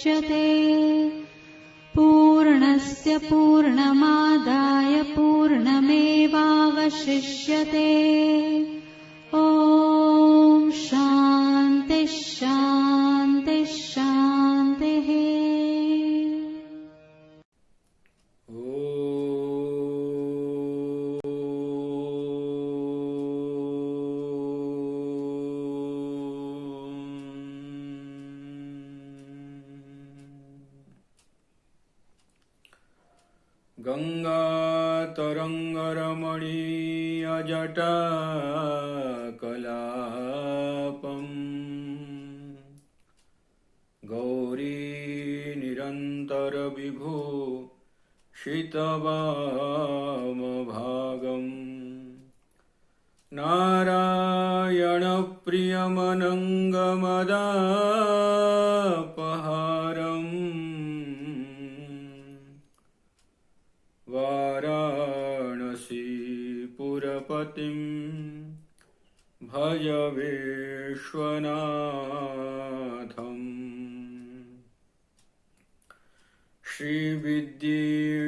मुच्यते। पूर्णस्य पूर्णमादाय पूर्णमेवावशिष्यते। ॐ शान्ति शान्ति शान्तिः। गङ्गातरङ्गरमणीयजटाकलापम् गौरी निरन्तरविभूषितवामभागम् नारायणप्रियमनङ्गमदापहारम् वाराणसीपुरपतिं भज विश्वनाथम्। श्रीविद्ये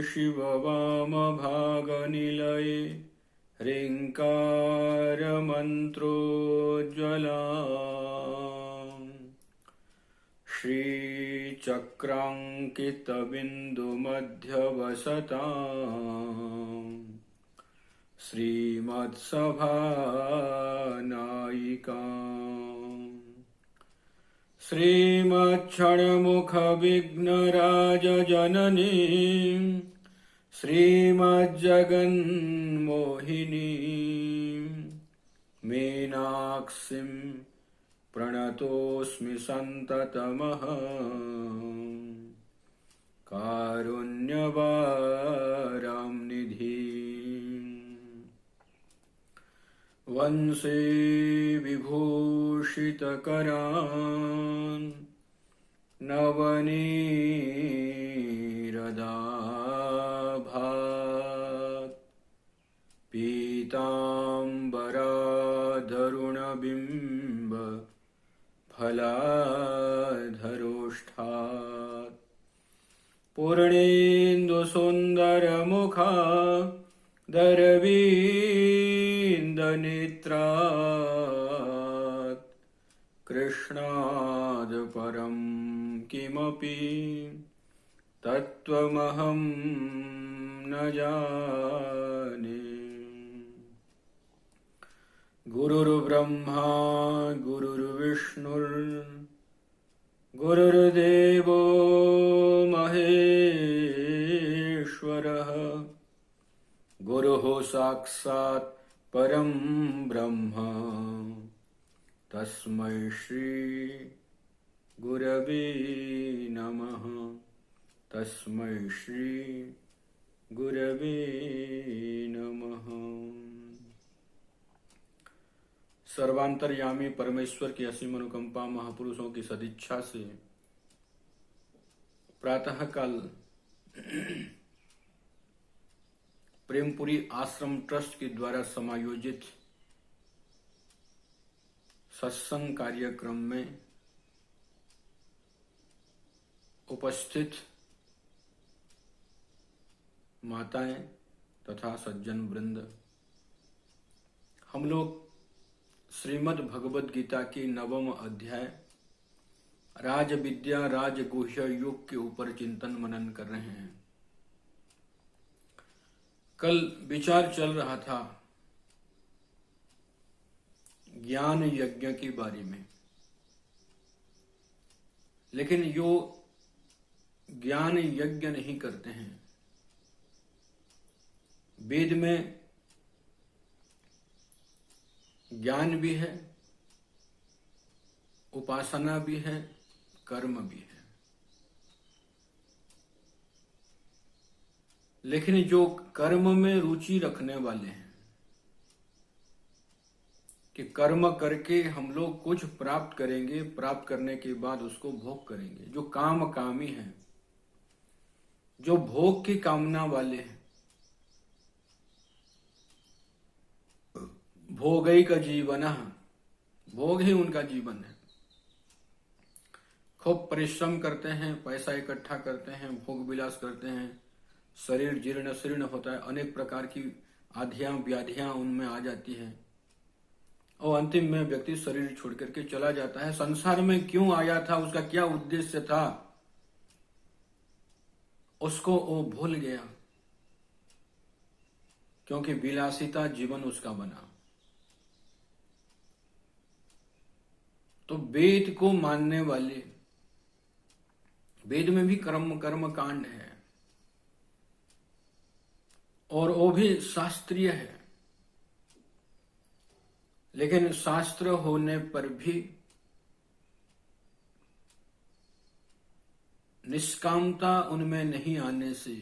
शिववामभागनिलये ह्रीङ्कारमन्त्रोज्ज्वला श्रीचक्राङ्कितबिन्दुमध्यवसताम् श्रीमत्सभानायिका श्रीमच्छण्मुखविघ्नराजजननी श्रीमज्जगन्मोहिनी मीनाक्षीं प्रणतोऽस्मि सन्ततमः। कारुण्यवारां निधिं वंशे विभूषितकरान् नवनीरदाभात् पीताम्बराधरुणबिम्ब फलाधरोष्ठात् पूर्णेन्दुसुन्दरमुखा दरवीन्दनेत्रात् कृष्णाद् परं किमपि तत्त्वमहं न जाने। गुरुर्ब्रह्मा गुरुर्विष्णुर्गुरुर्देवो महेश्वरः गुरुः साक्षात् परं ब्रह्म तस्मै श्री गुरवे नमः। तस्मै श्री गुरवे नमः। सर्वांतर्यामी परमेश्वर की असीम अनुकंपा महापुरुषों की सदिच्छा से प्रातःकाल प्रेमपुरी आश्रम ट्रस्ट के द्वारा समायोजित सत्संग कार्यक्रम में उपस्थित माताएं तथा सज्जन वृंद, हम लोग श्रीमद् भगवद गीता की 9वें अध्याय राज विद्या राजगुह्य योग के ऊपर चिंतन मनन कर रहे हैं। कल विचार चल रहा था ज्ञान यज्ञ के बारे में, लेकिन जो ज्ञान यज्ञ नहीं करते हैं, वेद में ज्ञान भी है, उपासना भी है, कर्म भी है, लेकिन जो कर्म में रुचि रखने वाले हैं कि कर्म करके हम लोग कुछ प्राप्त करेंगे, प्राप्त करने के बाद उसको भोग करेंगे, जो कामी हैं, जो भोग की कामना वाले हैं, भोगैक जीवन, भोग ही उनका जीवन है, खूब परिश्रम करते हैं, पैसा इकट्ठा करते हैं, भोग विलास करते हैं, शरीर जीर्ण शीर्ण होता है, अनेक प्रकार की आधियां व्याधियां उनमें आ जाती है और अंतिम में व्यक्ति शरीर छोड़ करके चला जाता है। संसार में क्यों आया था, उसका क्या उद्देश्य था, उसको वो भूल गया, क्योंकि विलासिता जीवन उसका बना। तो वेद को मानने वाले, वेद में भी कर्म कांड है और वो भी शास्त्रीय है, लेकिन शास्त्र होने पर भी निष्कामता उनमें नहीं आने से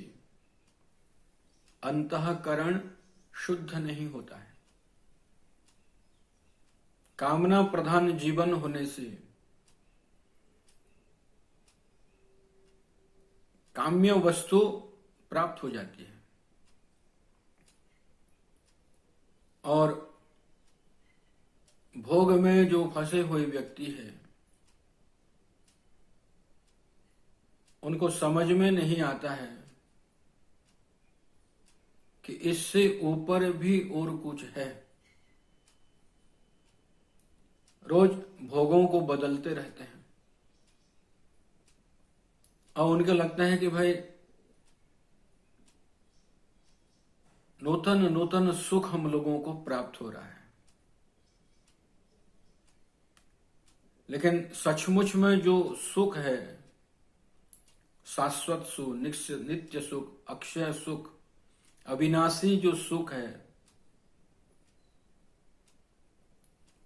अंतःकरण शुद्ध नहीं होता है। कामना प्रधान जीवन होने से काम्य वस्तु प्राप्त हो जाती है और भोग में जो फंसे हुए व्यक्ति है उनको समझ में नहीं आता है कि इससे ऊपर भी और कुछ है। रोज भोगों को बदलते रहते हैं और उनको लगता है कि भाई नूतन नूतन सुख हम लोगों को प्राप्त हो रहा है, लेकिन सचमुच में जो सुख है, शाश्वत सुख, नित्य सुख, अक्षय सुख, अविनाशी जो सुख है,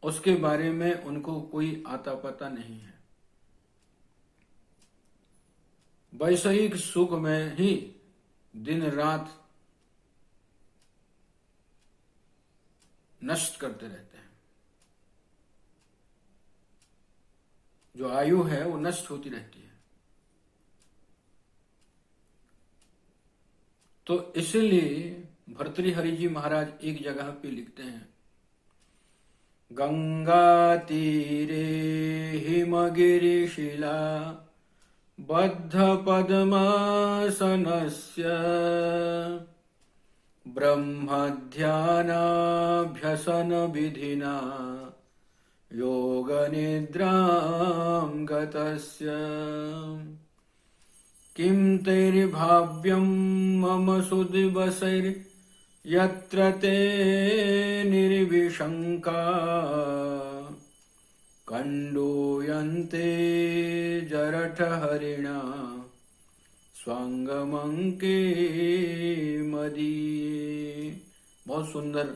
उसके बारे में उनको कोई आता पता नहीं है। वैषयिक सुख में ही दिन रात नष्ट करते रहते हैं। जो आयु है वो नष्ट होती रहती है। तो इसलिए भर्तृहरि जी महाराज एक जगह पे लिखते हैं, गंगा तीरे हिमगिरिशिला बद्ध पद्मासनस्य ब्रह्मध्यानाभ्यसन विधिना योग निद्रां गतस्य किं तैर्भाव्यं मम सुदिवसैर्यत्र ते निर्विशंका कंडूयन्ते जरठहरिणा स्वांगमंके मदीये। बहुत सुंदर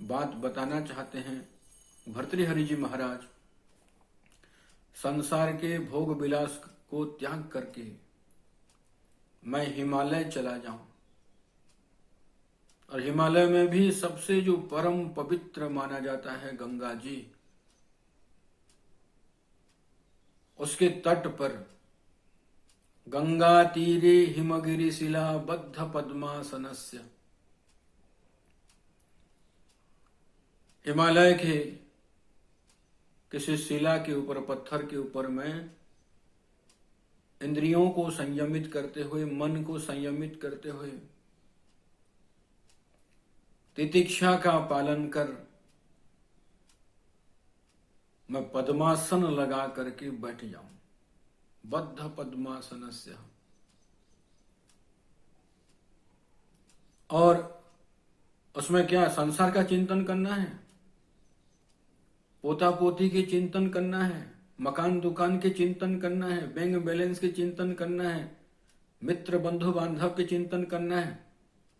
बात बताना चाहते हैं भर्तृहरि जी महाराज। संसार के भोग विलास को त्याग करके मैं हिमालय चला जाऊं, और हिमालय में भी सबसे जो परम पवित्र माना जाता है गंगा जी, उसके तट पर गंगा तीरे हिमगिरि शिला बद्ध पद्मासनस्य, हिमालय के किसी शिला के ऊपर, पत्थर के ऊपर मैं इंद्रियों को संयमित करते हुए, मन को संयमित करते हुए, तितिक्षा का पालन कर मैं पद्मासन लगा करके बैठ जाऊं, बद्ध पद्मासनस्य। और उसमें क्या संसार का चिंतन करना है, पोता पोती के चिंतन करना है, मकान दुकान के चिंतन करना है, बैंक बैलेंस के चिंतन करना है, मित्र बंधु बांधव के चिंतन करना है?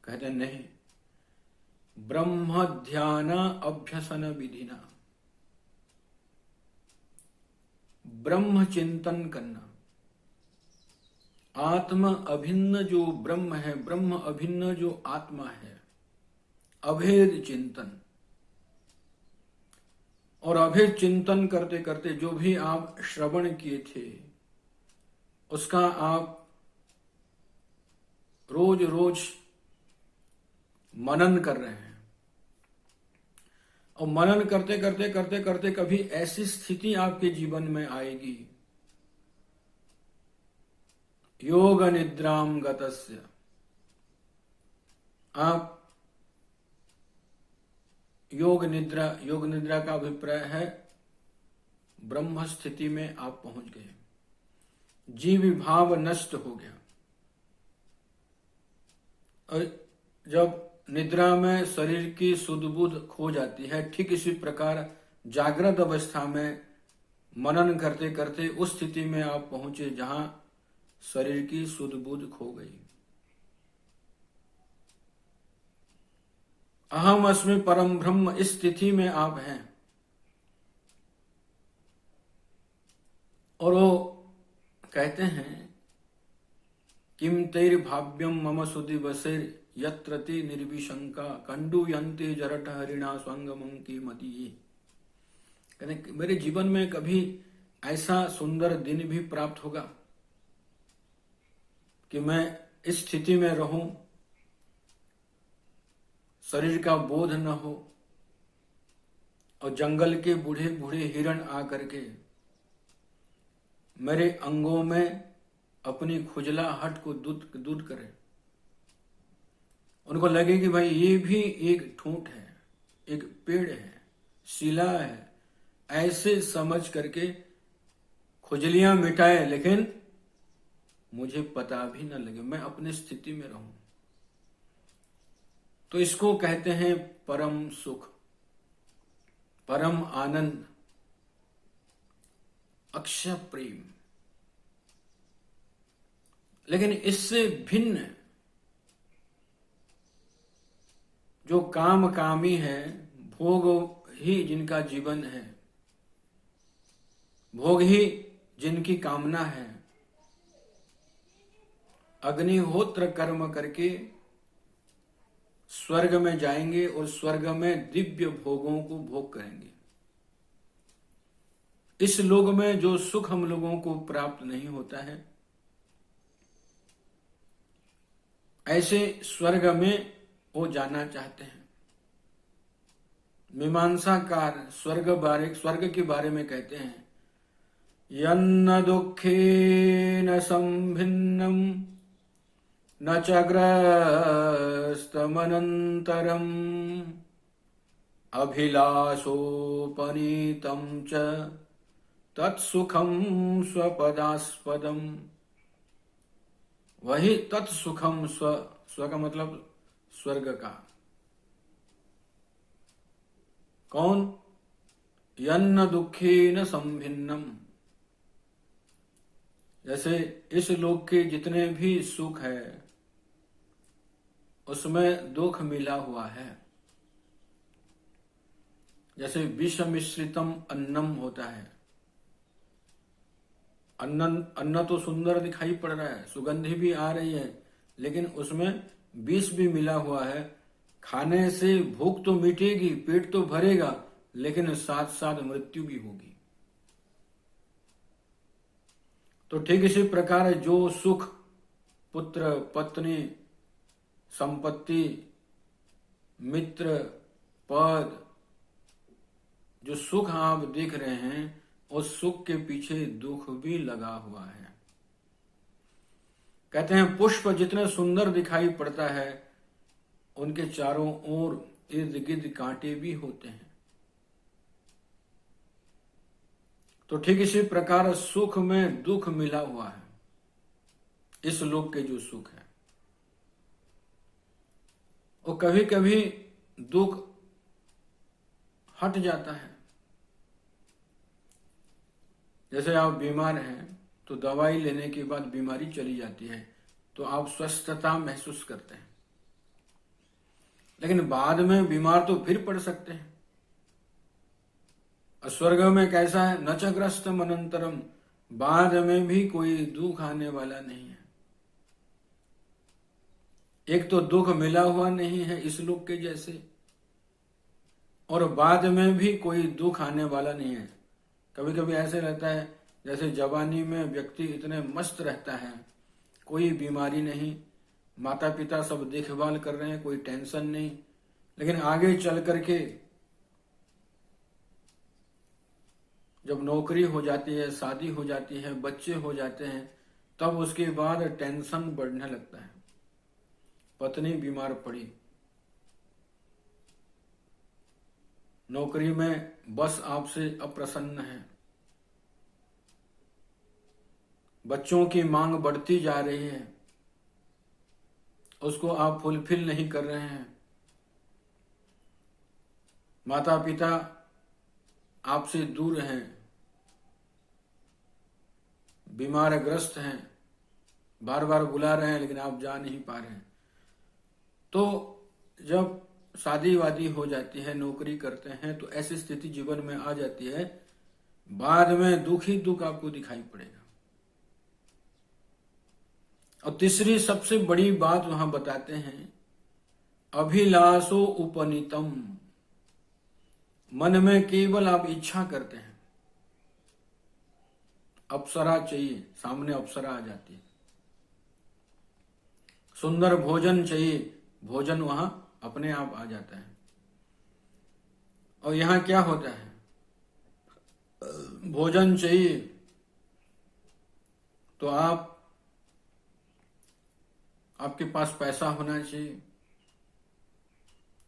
कहते नहीं, ब्रह्म ध्यान अभ्यसन विधिना, ब्रह्म चिंतन करना, आत्म अभिन्न जो ब्रह्म है, ब्रह्म अभिन्न जो आत्मा है, अभेद चिंतन। और अभेद चिंतन करते करते जो भी आप श्रवण किए थे उसका आप रोज रोज मनन कर रहे हैं, और मनन करते करते करते करते कभी ऐसी स्थिति आपके जीवन में आएगी, योग निद्राम गतस्य, आप योग निद्रा का अभिप्राय है ब्रह्म स्थिति में आप पहुंच गए, जीव भाव नष्ट हो गया। और जब निद्रा में शरीर की सुध बुध खो जाती है, ठीक इसी प्रकार जागृत अवस्था में मनन करते करते उस स्थिति में आप पहुंचे जहां शरीर की सुध बुध खो गई। अहम अस्मि परम ब्रह्म, इस स्थिति में आप हैं। और वो कहते हैं किम तैर भाव्यम मम सुधि बसेर यत्रति निर्विशंका कंडू यंते जरठ हरिणा स्वंगमं की मति। कहते मेरे जीवन में कभी ऐसा सुंदर दिन भी प्राप्त होगा कि मैं इस स्थिति में रहूं, शरीर का बोध न हो और जंगल के बूढ़े बूढ़े हिरण आकर के मेरे अंगों में अपनी खुजलाहट को दूर करे, उनको लगे कि भाई ये भी एक ठूंठ है, एक पेड़ है, शिला है, ऐसे समझ करके खुजलियां मिटाए, लेकिन मुझे पता भी न लगे, मैं अपनी स्थिति में रहूं। तो इसको कहते हैं परम सुख, परम आनंद, अक्षय प्रेम। लेकिन इससे भिन्न जो काम कामी है, भोग ही जिनका जीवन है, भोग ही जिनकी कामना है, अग्निहोत्र कर्म करके स्वर्ग में जाएंगे और स्वर्ग में दिव्य भोगों को भोग करेंगे। इस लोक में जो सुख हम लोगों को प्राप्त नहीं होता है, ऐसे स्वर्ग में वो जाना चाहते हैं। मीमांसाकार स्वर्ग के बारे में कहते हैं यन्न दुःखेन संभिन्नम न च ग्रस्तमनन्तरम् अभिलाषोपनीतं च तत्सुखम स्वपदास्पदम। वही तत्सुखम, स्व का मतलब स्वर्ग का। कौन? यन्न दुखेन संभिन्नम, जैसे इस लोक के जितने भी सुख है उसमें दुख मिला हुआ है। जैसे विष मिश्रितम अन्नम होता है, अन्न तो सुंदर दिखाई पड़ रहा है, सुगंधी भी आ रही है, लेकिन उसमें विष भी मिला हुआ है। खाने से भूख तो मिटेगी, पेट तो भरेगा, लेकिन साथ साथ मृत्यु भी होगी। तो ठीक इसी प्रकार जो सुख, पुत्र पत्नी, संपत्ति, मित्र, पद, जो सुख आप देख रहे हैं, उस सुख के पीछे दुख भी लगा हुआ है। कहते हैं पुष्प जितने सुंदर दिखाई पड़ता है, उनके चारों ओर इर्द गिर्द कांटे भी होते हैं। तो ठीक इसी प्रकार सुख में दुख मिला हुआ है। इस लोक के जो सुख है, वो कभी कभी दुख हट जाता है। जैसे आप बीमार हैं तो दवाई लेने के बाद बीमारी चली जाती है, तो आप स्वस्थता महसूस करते हैं, लेकिन बाद में बीमार तो फिर पड़ सकते हैं। स्वर्ग में कैसा है? न च ग्रस्तम अनंतरम, बाद में भी कोई दुख आने वाला नहीं है। एक तो दुख मिला हुआ नहीं है इस लोक के जैसे, और बाद में भी कोई दुख आने वाला नहीं है। कभी कभी ऐसे रहता है जैसे जवानी में व्यक्ति इतने मस्त रहता है, कोई बीमारी नहीं, माता पिता सब देखभाल कर रहे हैं, कोई टेंशन नहीं, लेकिन आगे चल करके जब नौकरी हो जाती है, शादी हो जाती है, बच्चे हो जाते हैं, तब उसके बाद टेंशन बढ़ने लगता है। पत्नी बीमार पड़ी, नौकरी में बस आपसे अप्रसन्न है, बच्चों की मांग बढ़ती जा रही है, उसको आप फुलफिल नहीं कर रहे हैं, माता पिता आपसे दूर हैं, बीमारग्रस्त हैं, बार बार बुला रहे हैं लेकिन आप जा नहीं पा रहे हैं। तो जब शादी वादी हो जाती है, नौकरी करते हैं, तो ऐसी स्थिति जीवन में आ जाती है, बाद में दुख ही दुख आपको दिखाई पड़ेगा। और तीसरी सबसे बड़ी बात वहां बताते हैं, अभिलाषो उपनीतम, मन में केवल आप इच्छा करते हैं, अप्सरा चाहिए, सामने अप्सरा आ जाती है, सुंदर भोजन चाहिए, भोजन वहां अपने आप आ जाता है। और यहां क्या होता है, भोजन चाहिए तो आपके पास पैसा होना चाहिए,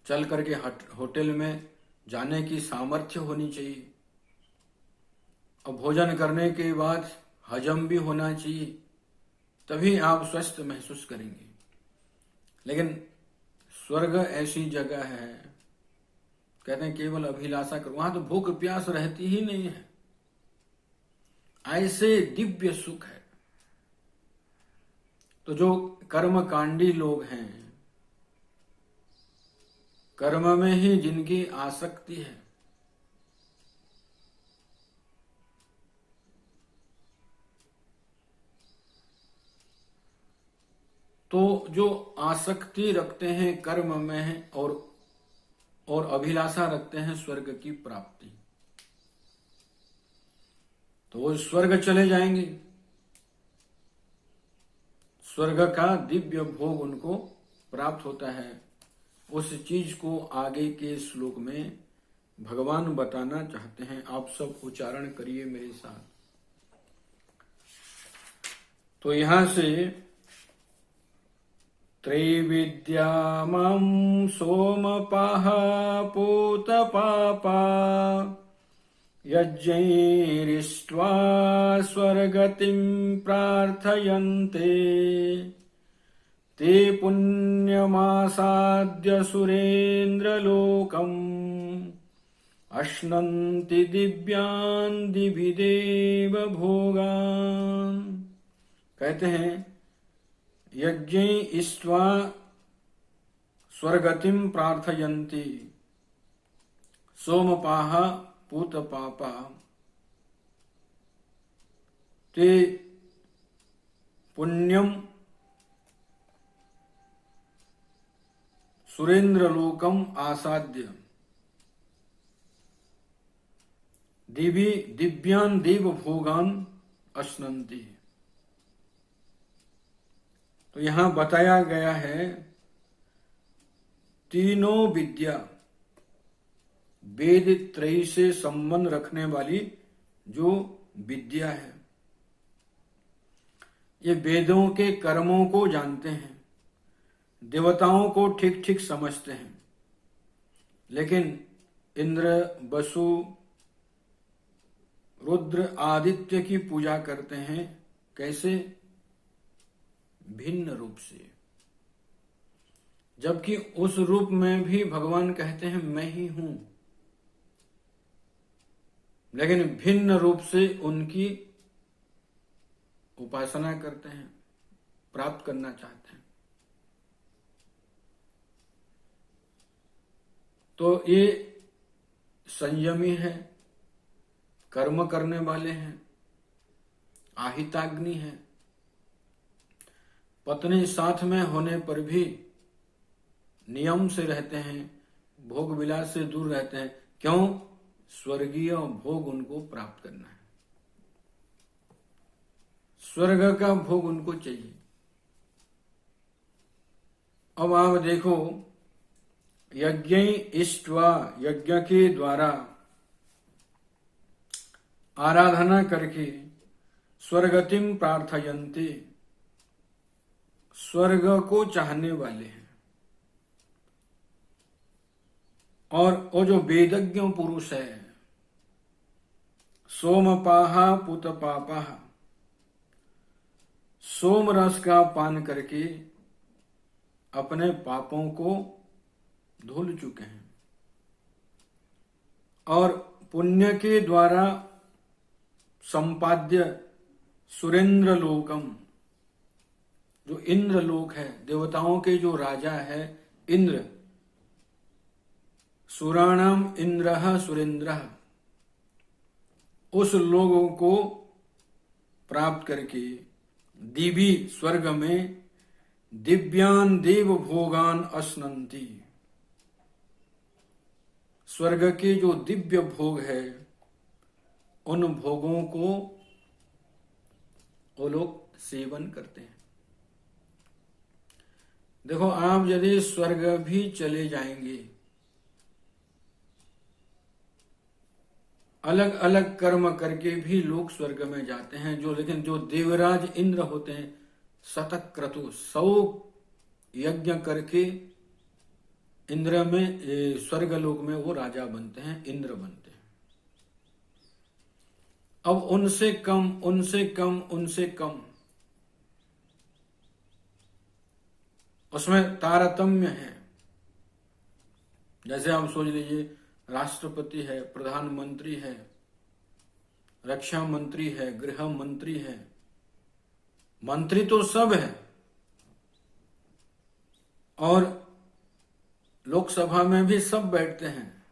चल करके होटल में जाने की सामर्थ्य होनी चाहिए, और भोजन करने के बाद हजम भी होना चाहिए, तभी आप स्वस्थ महसूस करेंगे। लेकिन स्वर्ग ऐसी जगह है, कहते हैं केवल अभिलाषा करो, वहां तो भूख प्यास रहती ही नहीं है, ऐसे दिव्य सुख है। तो जो कर्मकांडी लोग हैं, कर्म में ही जिनकी आसक्ति है, तो जो आसक्ति रखते हैं कर्म में और अभिलाषा रखते हैं स्वर्ग की प्राप्ति, तो वो स्वर्ग चले जाएंगे, स्वर्ग का दिव्य भोग उनको प्राप्त होता है। उस चीज को आगे के श्लोक में भगवान बताना चाहते हैं। आप सब उच्चारण करिए मेरे साथ। तो यहां से त्रैविद्यामं सोमपाः पूतपापा यज्ञैरिष्ट्वा स्वर्गतिं प्रार्थयन्ते ते पुण्यमासाद्य सुरेन्द्रलोकम् अश्नन्ति दिव्यान् दिवि देव भोगान्। कहते हैं यज्ञ इष्ट्वा स्वर्गतिम प्रार्थयन्ति सोमपाः पूतपापा ते पुण्यम सुरेन्द्रलोकम आसाद्य दिव्यान देव भोगान अश्नन्ति। तो यहां बताया गया है तीनों विद्या, वेद त्रयी से संबंध रखने वाली जो विद्या है, ये वेदों के कर्मों को जानते हैं, देवताओं को ठीक ठीक समझते हैं, लेकिन इंद्र, वसु, रुद्र, आदित्य की पूजा करते हैं। कैसे? भिन्न रूप से, जबकि उस रूप में भी भगवान कहते हैं मैं ही हूं, लेकिन भिन्न रूप से उनकी उपासना करते हैं, प्राप्त करना चाहते हैं। तो ये संयमी है, कर्म करने वाले हैं, आहिताग्नि है, पत्नी साथ में होने पर भी नियम से रहते हैं, भोग विलास से दूर रहते हैं। क्यों? स्वर्गीय भोग उनको प्राप्त करना है, स्वर्ग का भोग उनको चाहिए। अब आप देखो, यज्ञ इष्ट्वा, यज्ञ के द्वारा आराधना करके स्वर्गतिम प्रार्थयन्ते, स्वर्ग को चाहने वाले हैं। और वो जो वेदज्ञ पुरुष है, सोमपाहा पुत पापा, सोम रस का पान करके अपने पापों को धुल चुके हैं और पुण्य के द्वारा संपाद्य सुरेंद्र लोकम, जो इंद्र लोक है, देवताओं के जो राजा है इंद्र, सुराणाम इंद्रः सुरेंद्रः, उस लोगों को प्राप्त करके दिव्य स्वर्ग में दिव्यान देव भोगान अश्नन्ति, स्वर्ग के जो दिव्य भोग है उन भोगों को वो लोग सेवन करते हैं। देखो, आप यदि स्वर्ग भी चले जाएंगे, अलग अलग कर्म करके भी लोग स्वर्ग में जाते हैं, लेकिन जो देवराज इंद्र होते हैं, शतक्रतु 100 यज्ञ करके इंद्र में, स्वर्ग लोक में वो राजा बनते हैं, इंद्र बनते हैं। अब उनसे कम उनसे कम उनसे कम उसमें तारतम्य है। जैसे आप सोच लीजिए, राष्ट्रपति है, प्रधानमंत्री है, रक्षा मंत्री है, गृह मंत्री है, मंत्री तो सब है, और लोकसभा में भी सब बैठते हैं,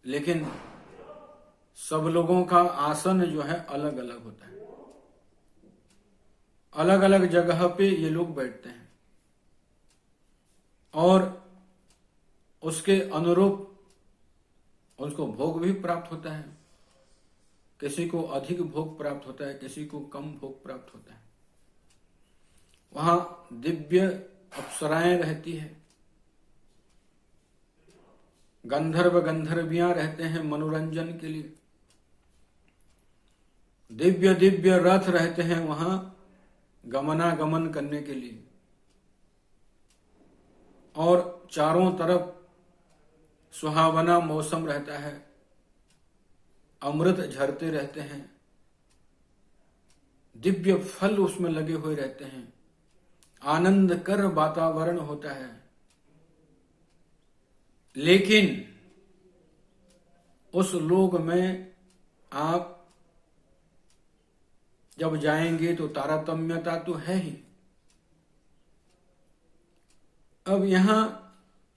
लेकिन सब लोगों का आसन जो है अलग अलग होता है, अलग अलग जगह पे ये लोग बैठते हैं और उसके अनुरूप उनको भोग भी प्राप्त होता है। किसी को अधिक भोग प्राप्त होता है, किसी को कम भोग प्राप्त होता है। वहां दिव्य अप्सराएं रहती है, गंधर्व गंधर्वियां रहते हैं मनोरंजन के लिए, दिव्य दिव्य रथ रहते हैं वहां गमनागमन करने के लिए, और चारों तरफ सुहावना मौसम रहता है, अमृत झरते रहते हैं, दिव्य फल उसमें लगे हुए रहते हैं, आनंद कर वातावरण होता है। लेकिन उस लोक में आप जब जाएंगे तो तारतम्यता तो है ही। अब यहां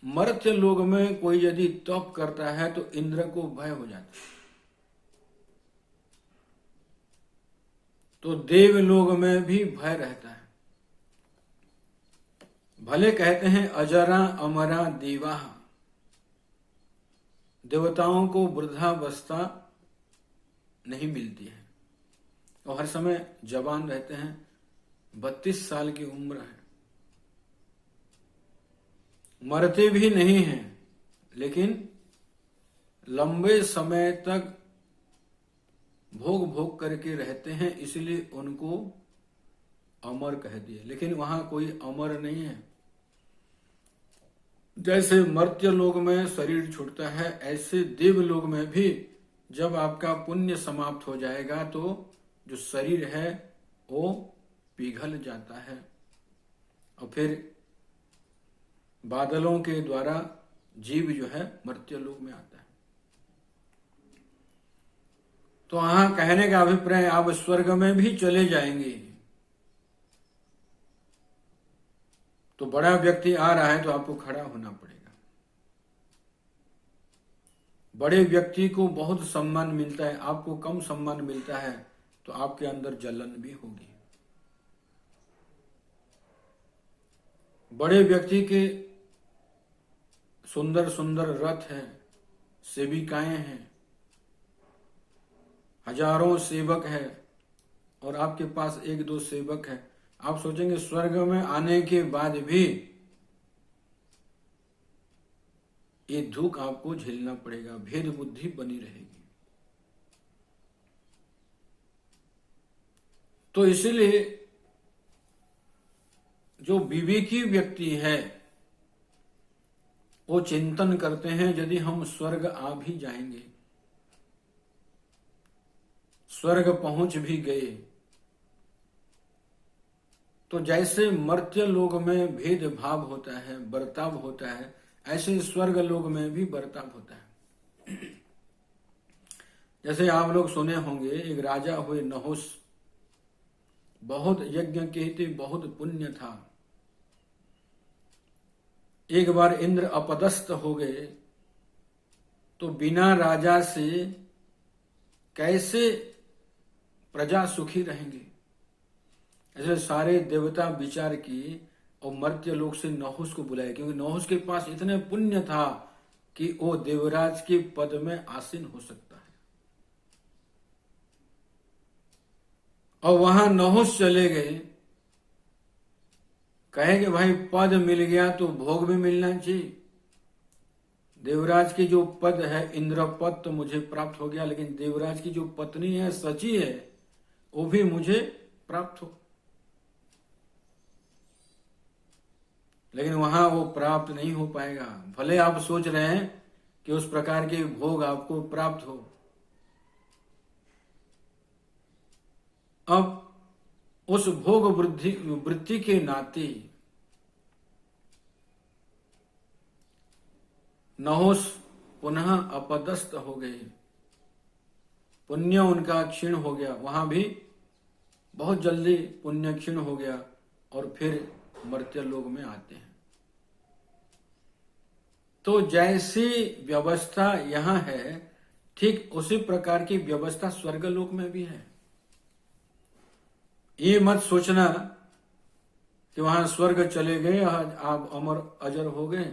मर्त्य लोक में कोई यदि तप करता है तो इंद्र को भय हो जाता है, तो देवलोक में भी भय रहता है। भले कहते हैं अजरा अमरा देवा, देवताओं को वृद्धावस्था नहीं मिलती है और हर समय जवान रहते हैं, 32 साल की उम्र है, मरते भी नहीं हैं, लेकिन लंबे समय तक भोग करके रहते हैं, इसलिए उनको अमर कह दिए। लेकिन वहां कोई अमर नहीं है। जैसे मर्त्य लोक में शरीर छूटता है, ऐसे देवलोक में भी जब आपका पुण्य समाप्त हो जाएगा तो जो शरीर है वो पिघल जाता है और फिर बादलों के द्वारा जीव जो है मर्त्य लोक में आता है। तो वहां कहने का अभिप्राय, आप स्वर्ग में भी चले जाएंगे तो बड़ा व्यक्ति आ रहा है तो आपको खड़ा होना पड़ेगा। बड़े व्यक्ति को बहुत सम्मान मिलता है, आपको कम सम्मान मिलता है तो आपके अंदर जलन भी होगी। बड़े व्यक्ति के सुंदर सुंदर रथ हैं, सेविकाएं हैं, हजारों सेवक है और आपके पास 1-2 सेवक है। आप सोचेंगे स्वर्ग में आने के बाद भी ये दुख आपको झेलना पड़ेगा, भेद बुद्धि बनी रहेगी। तो इसलिए जो विवेकी व्यक्ति है वो चिंतन करते हैं यदि हम स्वर्ग आ भी जाएंगे, स्वर्ग पहुंच भी गए, तो जैसे मर्त्य लोक में भेदभाव होता है, बर्ताव होता है, ऐसे स्वर्ग लोक में भी बर्ताव होता है। जैसे आप लोग सुने होंगे, एक राजा हुए नहुस, बहुत यज्ञ किए, बहुत पुण्य था। एक बार इंद्र अपदस्थ हो गए तो बिना राजा से कैसे प्रजा सुखी रहेंगे। ऐसे सारे देवता विचार किए और मर्त्य लोक से नहुस को बुलाए, क्योंकि नहुस के पास इतने पुण्य था कि वो देवराज के पद में आसीन हो सकता है। और वहां नहुस चले गए, कहे कि भाई पद मिल गया तो भोग भी मिलना चाहिए। देवराज की जो पद है इंद्र पद तो मुझे प्राप्त हो गया, लेकिन देवराज की जो पत्नी है सची है वो भी मुझे प्राप्त हो। लेकिन वहां वो प्राप्त नहीं हो पाएगा। भले आप सोच रहे हैं कि उस प्रकार के भोग आपको प्राप्त हो। अब उस भोग वृत्ति के नाते नहुस पुनः अपदस्थ हो गए, पुण्य उनका क्षीण हो गया, वहां भी बहुत जल्दी पुण्य क्षीण हो गया और फिर मर्त्य लोक में आते हैं। तो जैसी व्यवस्था यहां है ठीक उसी प्रकार की व्यवस्था स्वर्गलोक में भी है। ये मत सोचना कि वहां स्वर्ग चले गए आप अमर अजर हो गए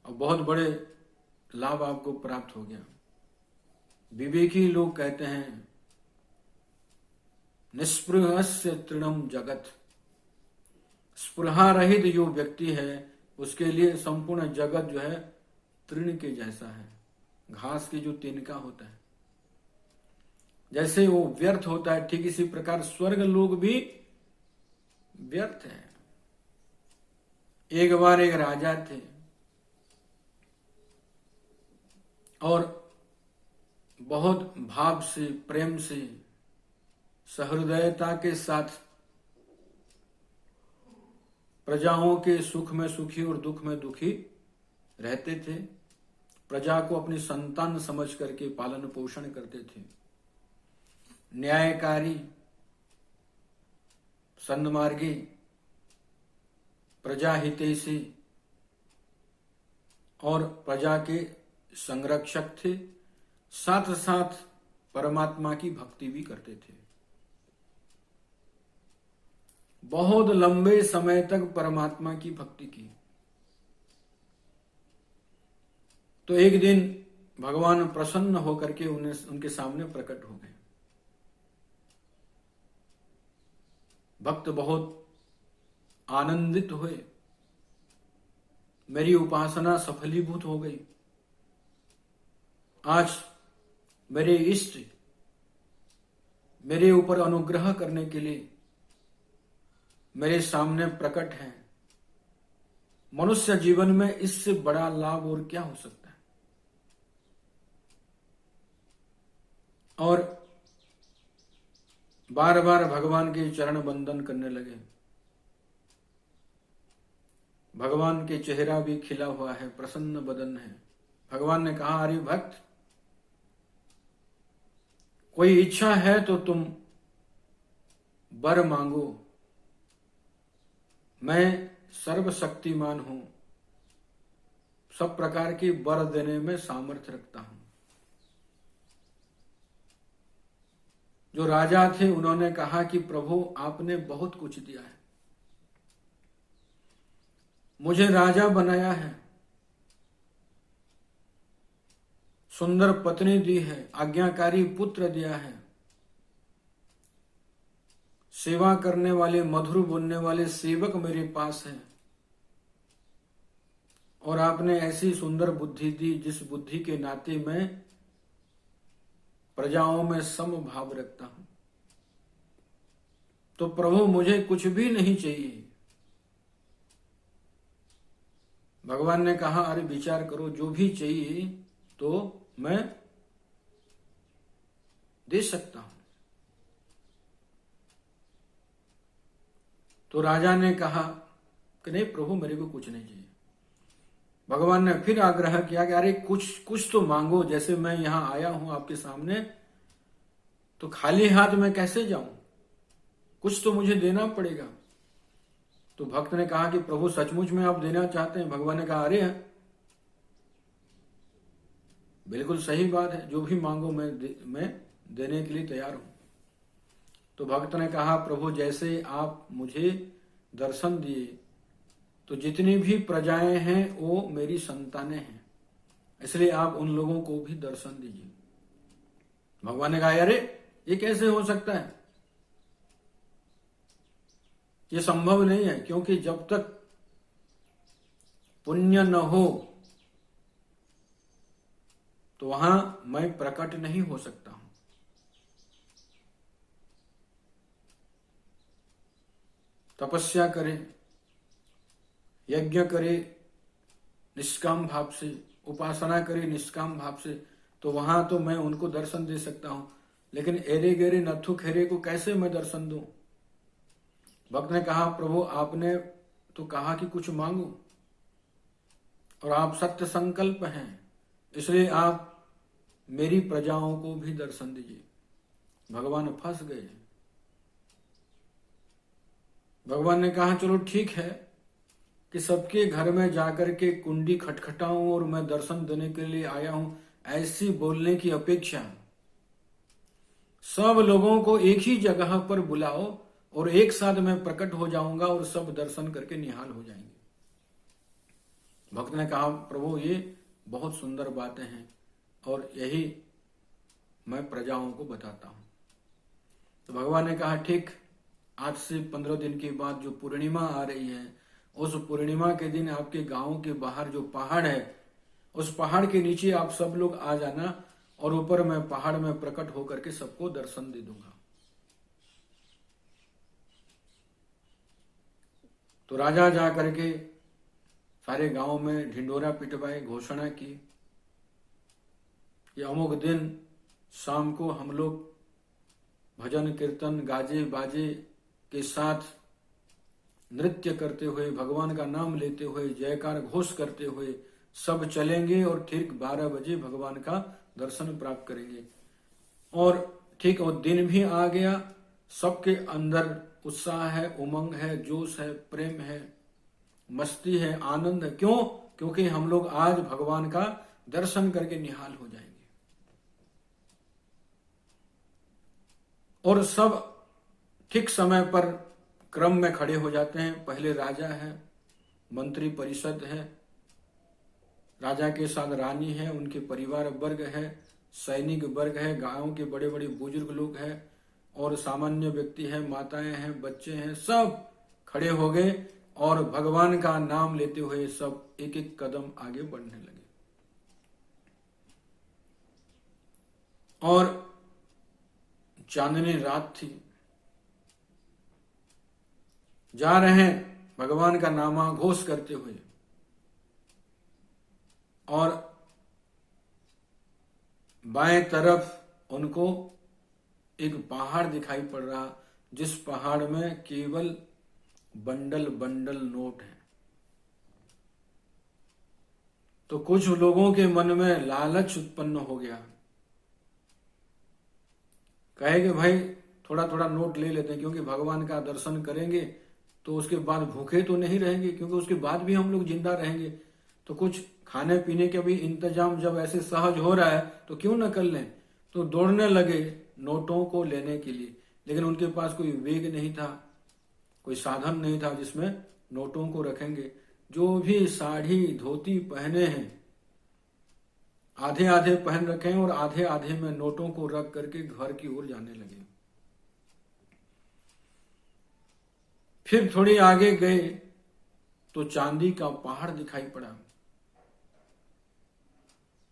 और बहुत बड़े लाभ आपको प्राप्त हो गया। विवेकी लोग कहते हैं निस्पृहस्य तृणम जगत, स्पृहा रहित जो व्यक्ति है उसके लिए संपूर्ण जगत जो है तृण के जैसा है, घास की जो तिनका होता है, जैसे वो व्यर्थ होता है ठीक इसी प्रकार स्वर्ग लोक भी व्यर्थ है। एक बार एक राजा थे और बहुत भाव से, प्रेम से, सहृदयता के साथ प्रजाओं के सुख में सुखी और दुख में दुखी रहते थे। प्रजा को अपनी संतान समझ करके पालन पोषण करते थे। न्यायकारी, सन्मार्गी, प्रजा हितैषी और प्रजा के संरक्षक थे। साथ साथ परमात्मा की भक्ति भी करते थे। बहुत लंबे समय तक परमात्मा की भक्ति की। तो एक दिन भगवान प्रसन्न होकर के उनके सामने प्रकट हो गए। भक्त बहुत आनंदित हुए, मेरी उपासना सफलीभूत हो गई। आज मेरे इष्ट मेरे ऊपर अनुग्रह करने के लिए मेरे सामने प्रकट हैं। मनुष्य जीवन में इससे बड़ा लाभ और क्या हो सकता है। और बार बार भगवान के चरण बंदन करने लगे। भगवान के चेहरा भी खिला हुआ है, प्रसन्न बदन है। भगवान ने कहा, अरे भक्त, कोई इच्छा है तो तुम वर मांगो, मैं सर्वशक्तिमान हूं, सब प्रकार की वर देने में सामर्थ्य रखता हूं। जो राजा थे उन्होंने कहा कि प्रभु आपने बहुत कुछ दिया है, मुझे राजा बनाया है, सुंदर पत्नी दी है, आज्ञाकारी पुत्र दिया है, सेवा करने वाले, मधुर बोलने वाले सेवक मेरे पास हैं, और आपने ऐसी सुंदर बुद्धि दी जिस बुद्धि के नाते मैं प्रजाओं में सम भाव रखता हूं, तो प्रभु मुझे कुछ भी नहीं चाहिए। भगवान ने कहा, अरे विचार करो, जो भी चाहिए तो मैं दे सकता हूं। तो राजा ने कहा कि नहीं प्रभु, मेरे को कुछ नहीं चाहिए। भगवान ने फिर आग्रह किया कि अरे कुछ तो मांगो, जैसे मैं यहां आया हूं आपके सामने, तो खाली हाथ में कैसे जाऊं, कुछ तो मुझे देना पड़ेगा। तो भक्त ने कहा कि प्रभु सचमुच में आप देना चाहते हैं? भगवान ने कहा, अरे बिल्कुल सही बात है, जो भी मांगो मैं देने के लिए तैयार हूं। तो भक्त ने कहा, प्रभु जैसे आप मुझे दर्शन दिए, तो जितनी भी प्रजाएं हैं वो मेरी संतानें हैं, इसलिए आप उन लोगों को भी दर्शन दीजिए। भगवान ने कहा, अरे ये कैसे हो सकता है, ये संभव नहीं है, क्योंकि जब तक पुण्य न हो तो वहां मैं प्रकट नहीं हो सकता हूं। तपस्या करें, यज्ञ करे निष्काम भाव से, उपासना करे निष्काम भाव से, तो वहां तो मैं उनको दर्शन दे सकता हूं, लेकिन एरे गेरे नथु खेरे को कैसे मैं दर्शन दूं? भक्त ने कहा, प्रभु आपने तो कहा कि कुछ मांगो, और आप सत्य संकल्प हैं, इसलिए आप मेरी प्रजाओं को भी दर्शन दीजिए। भगवान फंस गए। भगवान ने कहा, चलो ठीक है कि सबके घर में जाकर के कुंडी खटखटाऊं और मैं दर्शन देने के लिए आया हूं, ऐसी बोलने की अपेक्षा सब लोगों को एक ही जगह पर बुलाओ और एक साथ मैं प्रकट हो जाऊंगा और सब दर्शन करके निहाल हो जाएंगे। भक्त ने कहा, प्रभु ये बहुत सुंदर बातें हैं और यही मैं प्रजाओं को बताता हूं। तो भगवान ने कहा, ठीक, आज से 15 दिन के बाद जो पूर्णिमा आ रही है, उस पूर्णिमा के दिन आपके गांव के बाहर जो पहाड़ है, उस पहाड़ के नीचे आप सब लोग आ जाना और ऊपर मैं पहाड़ में प्रकट होकर के सबको दर्शन दे दूंगा। तो राजा जा करके सारे गांव में ढिंडोरा पिटवाए, घोषणा की कि अमुक दिन शाम को हम लोग भजन कीर्तन गाजे बाजे के साथ नृत्य करते हुए, भगवान का नाम लेते हुए, जयकार घोष करते हुए सब चलेंगे और ठीक 12 बजे भगवान का दर्शन प्राप्त करेंगे। और ठीक वो दिन भी आ गया, सबके अंदर उत्साह है, उमंग है, जोश है, प्रेम है, मस्ती है, आनंद है। क्यों? क्योंकि हम लोग आज भगवान का दर्शन करके निहाल हो जाएंगे। और सब ठीक समय पर क्रम में खड़े हो जाते हैं। पहले राजा है, मंत्री परिषद है, राजा के साथ रानी है, उनके परिवार वर्ग है, सैनिक वर्ग है, गांव के बड़े बड़े बुजुर्ग लोग हैं और सामान्य व्यक्ति हैं, माताएं हैं, बच्चे हैं, सब खड़े हो गए और भगवान का नाम लेते हुए सब एक एक कदम आगे बढ़ने लगे। और चांदनी रात थी, जा रहे हैं भगवान का नामाघोष करते हुए, और बाएं तरफ उनको एक पहाड़ दिखाई पड़ रहा, जिस पहाड़ में केवल बंडल बंडल नोट है। तो कुछ लोगों के मन में लालच उत्पन्न हो गया, कहे कि भाई थोड़ा थोड़ा नोट ले लेते हैं, क्योंकि भगवान का दर्शन करेंगे तो उसके बाद भूखे तो नहीं रहेंगे, क्योंकि उसके बाद भी हम लोग जिंदा रहेंगे। तो कुछ खाने पीने के भी इंतजाम जब ऐसे सहज हो रहा है तो क्यों न कर लें। तो दौड़ने लगे नोटों को लेने के लिए, लेकिन उनके पास कोई वेग नहीं था, कोई साधन नहीं था जिसमें नोटों को रखेंगे। जो भी साड़ी धोती पहने हैं, आधे आधे पहन रखे हैं और आधे आधे में नोटों को रख करके घर की ओर जाने लगे। फिर थोड़ी आगे गए तो चांदी का पहाड़ दिखाई पड़ा,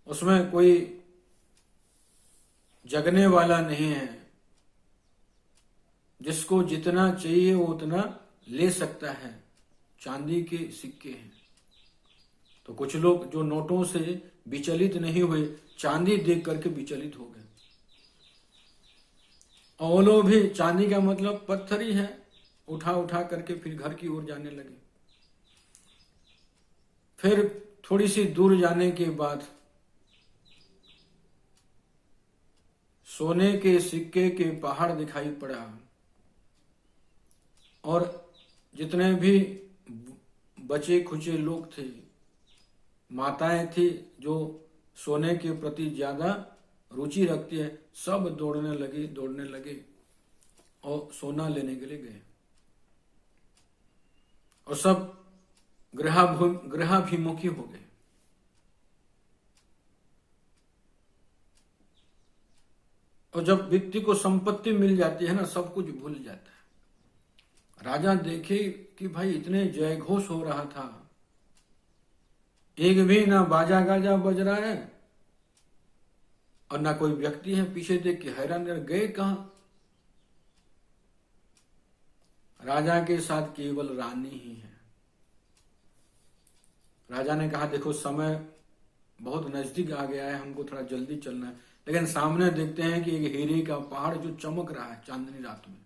उसमें कोई जगने वाला नहीं है। जिसको जितना चाहिए वो उतना ले सकता है। चांदी के सिक्के हैं। तो कुछ लोग जो नोटों से विचलित नहीं हुए, चांदी देख करके विचलित हो गए। और वो लोग भी, चांदी का मतलब पत्थर ही है, उठा उठा करके फिर घर की ओर जाने लगे। फिर थोड़ी सी दूर जाने के बाद सोने के सिक्के के पहाड़ दिखाई पड़ा। और जितने भी बचे खुचे लोग थे, माताएं थी जो सोने के प्रति ज्यादा रुचि रखती है, सब दौड़ने लगे और सोना लेने के लिए गए। और सब गृहाभिमुखी हो गए। और जब व्यक्ति को संपत्ति मिल जाती है ना, सब कुछ भूल जाता है। राजा देखे कि भाई इतने जय घोष हो रहा था, एक भी ना बाजा गाजा बज रहा है और ना कोई व्यक्ति है। पीछे देख के हैरान गए कहां। राजा के साथ केवल रानी ही है। राजा ने कहा देखो समय बहुत नजदीक आ गया है, हमको थोड़ा जल्दी चलना है। लेकिन सामने देखते हैं कि एक हीरे का पहाड़ जो चमक रहा है चांदनी रात में।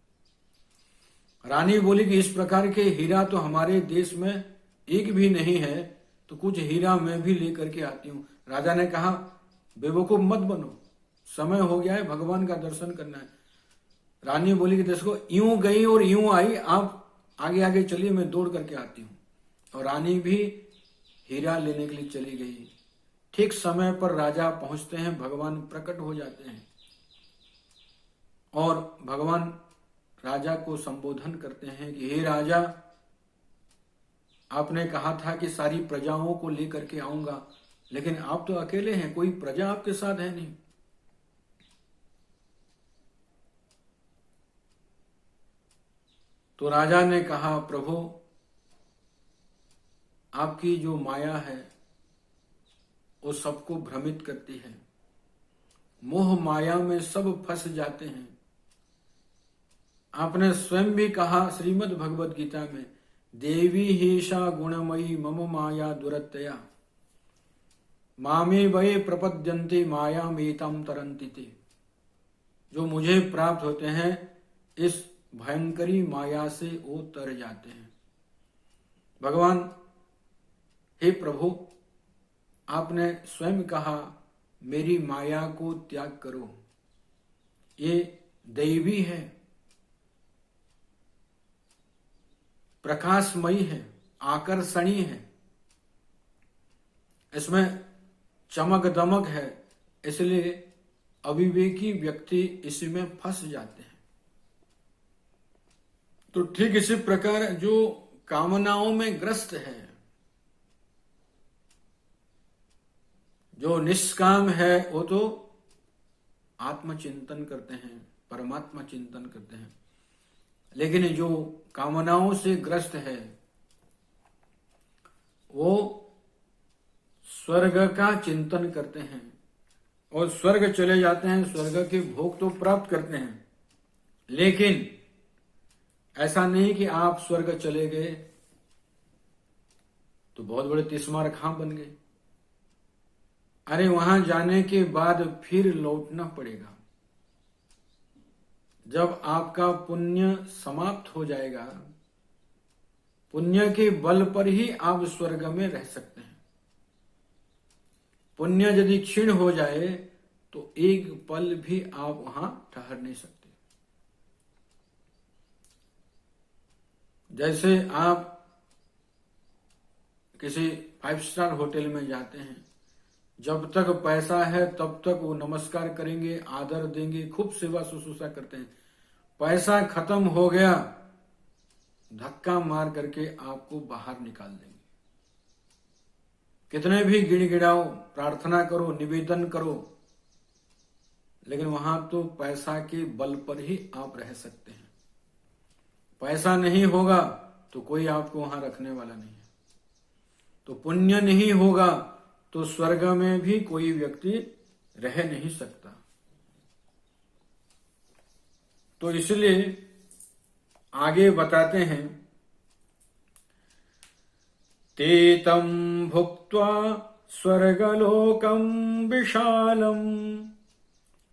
रानी बोली कि इस प्रकार के हीरा तो हमारे देश में एक भी नहीं है, तो कुछ हीरा मैं भी लेकर के आती हूं। राजा ने कहा बेवकूफ मत बनो, समय हो गया है, भगवान का दर्शन करना है। रानी बोली कि देखो यूं गई और यूं आई, आप आगे आगे चलिए, मैं दौड़ करके आती हूँ। और रानी भी हीरा लेने के लिए चली गई। ठीक समय पर राजा पहुंचते हैं, भगवान प्रकट हो जाते हैं और भगवान राजा को संबोधन करते हैं कि हे राजा, आपने कहा था कि सारी प्रजाओं को लेकर के आऊंगा, लेकिन आप तो अकेले हैं, कोई प्रजा आपके साथ है नहीं। तो राजा ने कहा प्रभु, आपकी जो माया है वो सबको भ्रमित करती है। मोह माया में सब फंस जाते हैं। आपने स्वयं भी कहा श्रीमद् भगवद गीता में, देवी हेषा गुणमयी मम माया दुरत्यया मामे वये प्रपद्यन्ते माया मेतम तरन्ति ते। जो मुझे प्राप्त होते हैं इस भयंकरी माया से वो तर जाते हैं। भगवान, हे प्रभु, आपने स्वयं कहा मेरी माया को त्याग करो। ये दैवी है, प्रकाशमयी है, आकर्षणीय है, इसमें चमक दमक है, इसलिए अविवेकी व्यक्ति इसमें फंस जाते हैं। तो ठीक इसी प्रकार जो कामनाओं में ग्रस्त है, जो निष्काम है, वो तो आत्मचिंतन करते हैं, परमात्मा चिंतन करते हैं। लेकिन जो कामनाओं से ग्रस्त है वो स्वर्ग का चिंतन करते हैं और स्वर्ग चले जाते हैं, स्वर्ग के भोग तो प्राप्त करते हैं। लेकिन ऐसा नहीं कि आप स्वर्ग चले गए तो बहुत बड़े तिस्मार खां बन गए। अरे वहां जाने के बाद फिर लौटना पड़ेगा। जब आपका पुण्य समाप्त हो जाएगा, पुण्य के बल पर ही आप स्वर्ग में रह सकते हैं। पुण्य यदि क्षीण हो जाए तो एक पल भी आप वहां ठहर नहीं सकते। जैसे आप किसी 5 स्टार होटल में जाते हैं, जब तक पैसा है तब तक वो नमस्कार करेंगे, आदर देंगे, खूब सेवा शुश्रूषा करते हैं। पैसा खत्म हो गया, धक्का मार करके आपको बाहर निकाल देंगे। कितने भी गिड़गिड़ाओ, प्रार्थना करो, निवेदन करो, लेकिन वहां तो पैसा के बल पर ही आप रह सकते हैं। पैसा नहीं होगा तो कोई आपको वहां रखने वाला नहीं है। तो पुण्य नहीं होगा तो स्वर्ग में भी कोई व्यक्ति रह नहीं सकता। तो इसलिए आगे बताते हैं, ते तं भुक्त्वा स्वर्गलोकं विशालम्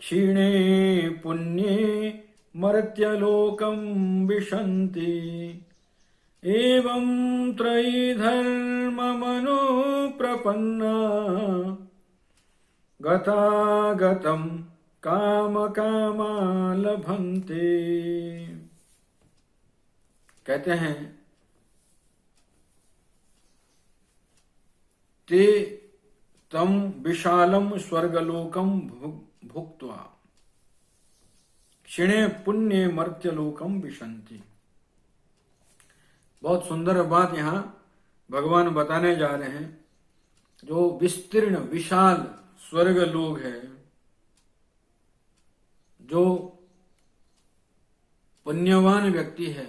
क्षीणे पुण्ये मर्त्यलोकं विशन्ति एवं त्रयी धर्ममनुप्रपन्ना गतागतं कामकामा लभन्ते। कहते हैं, ते तम विशालम स्वर्गलोकम भुक्त्वा क्षिणे पुण्य मर्त्यलोकम विशन्ति। बहुत सुंदर बात यहां भगवान बताने जा रहे हैं। जो विस्तीर्ण विशाल स्वर्ग लोक है, जो पुण्यवान व्यक्ति है,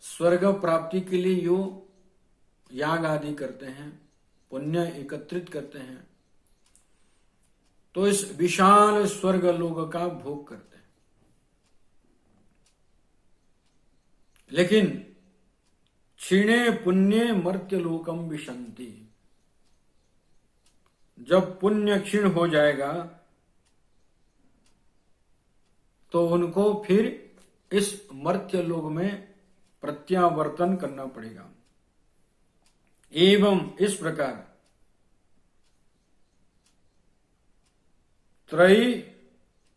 स्वर्ग प्राप्ति के लिए यो याग आदि करते हैं, पुण्य एकत्रित करते हैं, तो इस विशाल स्वर्ग लोक का भोग करते हैं। लेकिन क्षीणे पुण्य मर्त्य लोकम विशन्ति, जब पुण्य क्षीण हो जाएगा तो उनको फिर इस मर्त्य लोक में प्रत्यावर्तन करना पड़ेगा। एवं इस प्रकार त्रयी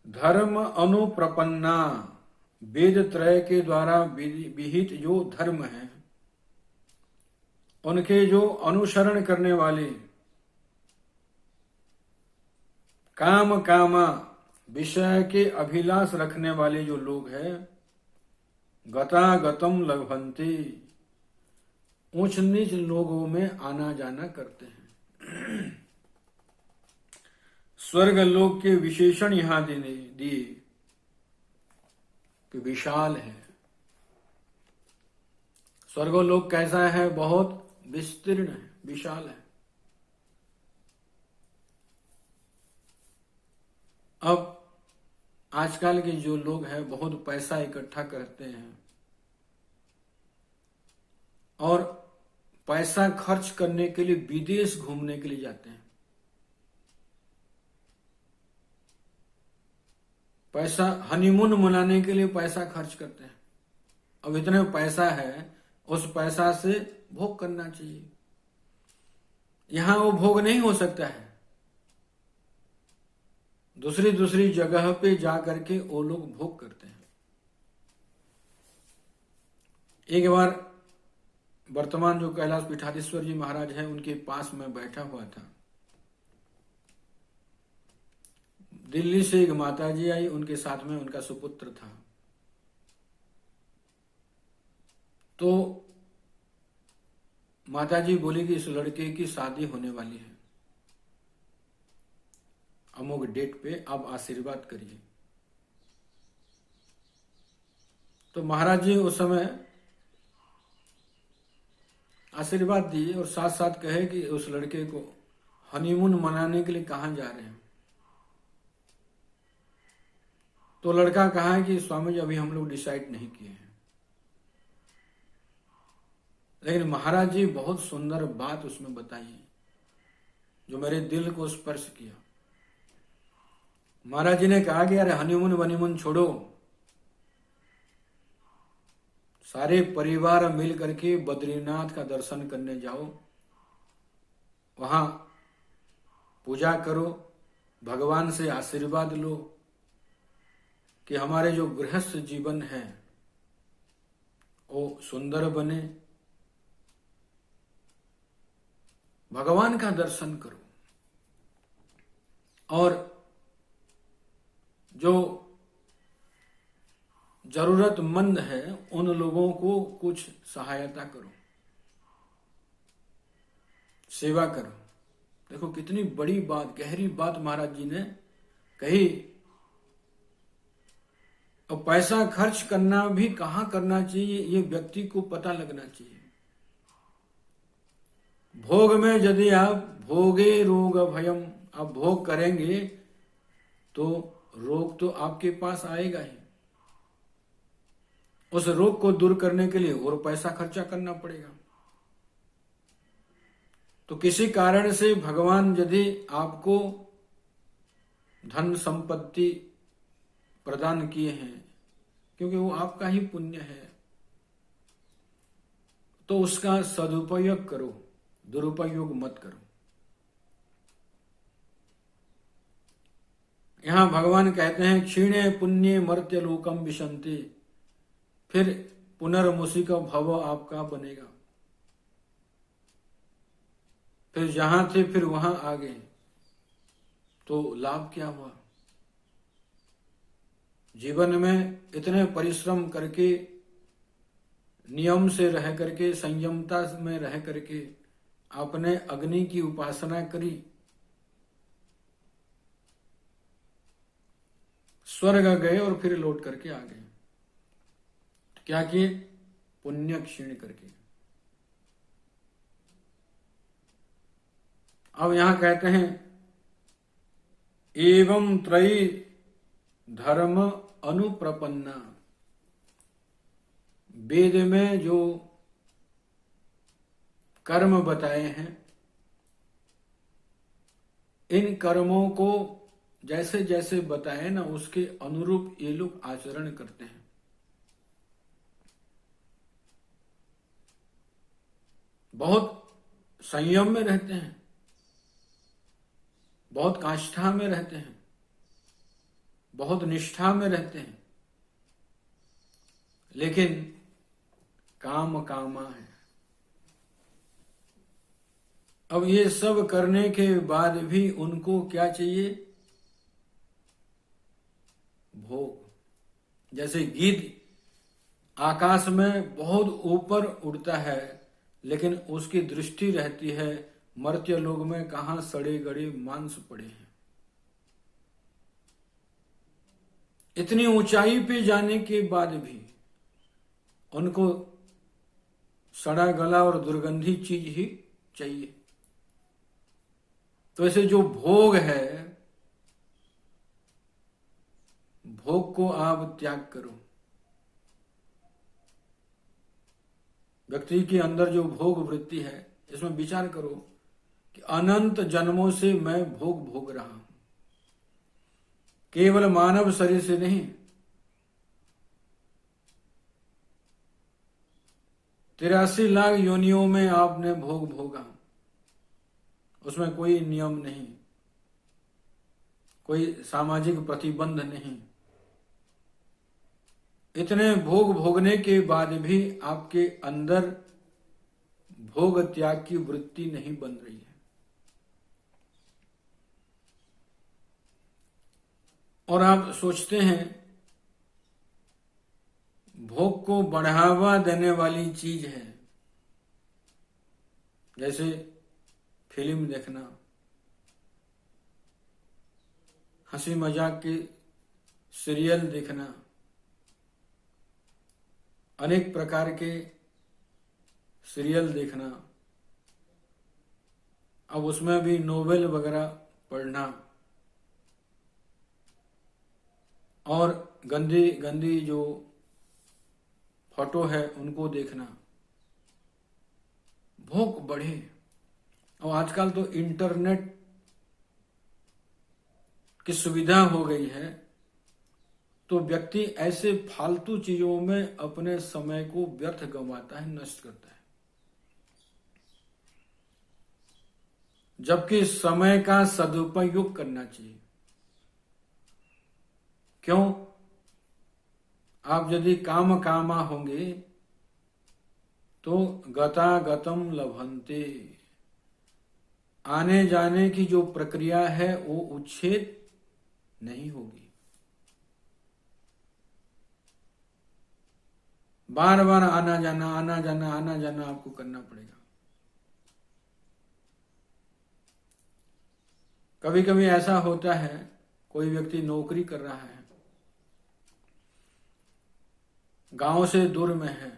धर्म अनुप्रपन्ना, वेद त्रय के द्वारा विहित जो धर्म है, उनके जो अनुसरण करने वाले काम कामा विषय के अभिलाष रखने वाले जो लोग हैं, गतागतम लभन्ते, ऊंच नीच लोगों में आना जाना करते हैं। स्वर्ग लोक के विशेषण यहां देने दिए कि विशाल है। स्वर्गलोक कैसा है? बहुत विस्तीर्ण है, विशाल है। अब आजकल के जो लोग हैं बहुत पैसा इकट्ठा करते हैं और पैसा खर्च करने के लिए विदेश घूमने के लिए जाते हैं। पैसा हनीमून मनाने के लिए पैसा खर्च करते हैं। अब इतने पैसा है, उस पैसा से भोग करना चाहिए। यहां वो भोग नहीं हो सकता है, दूसरी दूसरी जगह पे जा करके वो लोग भोग करते हैं। एक बार वर्तमान जो कैलाश पीठाधीश्वर जी महाराज हैं, उनके पास में बैठा हुआ था। दिल्ली से एक माता जी आई, उनके साथ में उनका सुपुत्र था। तो माता जी बोली कि इस लड़के की शादी होने वाली है, अमुक डेट पे आप आशीर्वाद करिए। तो महाराज जी उस समय आशीर्वाद दिए और साथ साथ कहे कि उस लड़के को हनीमून मनाने के लिए कहां जा रहे हैं। तो लड़का कहा है कि स्वामी जी अभी हम लोग डिसाइड नहीं किए हैं। लेकिन महाराज जी बहुत सुंदर बात उसमें बताई जो मेरे दिल को स्पर्श किया। महाराज जी ने कहा कि यार हनीमून वनीमून छोड़ो, सारे परिवार मिल करके बद्रीनाथ का दर्शन करने जाओ, वहां पूजा करो, भगवान से आशीर्वाद लो कि हमारे जो गृहस्थ जीवन है वो सुंदर बने, भगवान का दर्शन करो और जो जरूरतमंद है उन लोगों को कुछ सहायता करो, सेवा करो। देखो कितनी बड़ी बात, गहरी बात महाराज जी ने कही। और पैसा खर्च करना भी कहां करना चाहिए ये व्यक्ति को पता लगना चाहिए। भोग में यदि आप भोगे रोग भयम, आप भोग करेंगे तो रोग तो आपके पास आएगा ही। उस रोग को दूर करने के लिए और पैसा खर्चा करना पड़ेगा। तो किसी कारण से भगवान यदि आपको धन संपत्ति प्रदान किए हैं, क्योंकि वो आपका ही पुण्य है, तो उसका सदुपयोग करो, दुरुपयोग मत करो। यहां भगवान कहते हैं क्षीणे पुण्य मर्त्य लोकम विशंति, फिर पुनर्मुसिक भव आपका बनेगा। फिर जहां थे फिर वहां आ गए, तो लाभ क्या हुआ? जीवन में इतने परिश्रम करके, नियम से रह करके, संयमता में रह करके आपने अग्नि की उपासना करी, स्वर्ग गए और फिर लौट करके आ गए। क्या किए? पुण्य क्षीण करके। अब यहां कहते हैं एवं त्रयी धर्म अनुप्रपन्ना, वेद में जो कर्म बताए हैं, इन कर्मों को जैसे जैसे बताए ना, उसके अनुरूप ये लोग आचरण करते हैं। बहुत संयम में रहते हैं, बहुत काष्ठा में रहते हैं, बहुत निष्ठा में रहते हैं, लेकिन काम कामा है। अब ये सब करने के बाद भी उनको क्या चाहिए? भोग। जैसे गिद्ध आकाश में बहुत ऊपर उड़ता है, लेकिन उसकी दृष्टि रहती है मर्त्य लोग में कहां सड़े गड़े मांस पड़े हैं। इतनी ऊंचाई पे जाने के बाद भी उनको सड़ा गला और दुर्गंधी चीज ही चाहिए। तो ऐसे जो भोग है, भोग को आप त्याग करो। व्यक्ति के अंदर जो भोग वृत्ति है, इसमें विचार करो कि अनंत जन्मों से मैं भोग भोग रहा हूं, केवल मानव शरीर से नहीं, 83 लाख योनियों में आपने भोग भोगा। उसमें कोई नियम नहीं, कोई सामाजिक प्रतिबंध नहीं। इतने भोग भोगने के बाद भी आपके अंदर भोग त्याग की वृत्ति नहीं बन रही है। और आप सोचते हैं भोग को बढ़ावा देने वाली चीज है, जैसे फिल्म देखना, हंसी मजाक के सीरियल देखना, अनेक प्रकार के सीरियल देखना, अब उसमें भी नोवेल वगैरह पढ़ना, और गंदी गंदी जो फोटो है उनको देखना, भोग बढ़े। और आजकल तो इंटरनेट की सुविधा हो गई है, तो व्यक्ति ऐसे फालतू चीजों में अपने समय को व्यर्थ गंवाता है, नष्ट करता है। जबकि समय का सदुपयोग करना चाहिए। क्यों? आप यदि काम कामा होंगे तो गता गतम लभंते, आने जाने की जो प्रक्रिया है वो उच्छेद नहीं होगी। बार बार आना जाना आना जाना आना जाना आपको करना पड़ेगा। कभी कभी ऐसा होता है, कोई व्यक्ति नौकरी कर रहा है, गांव से दूर में है,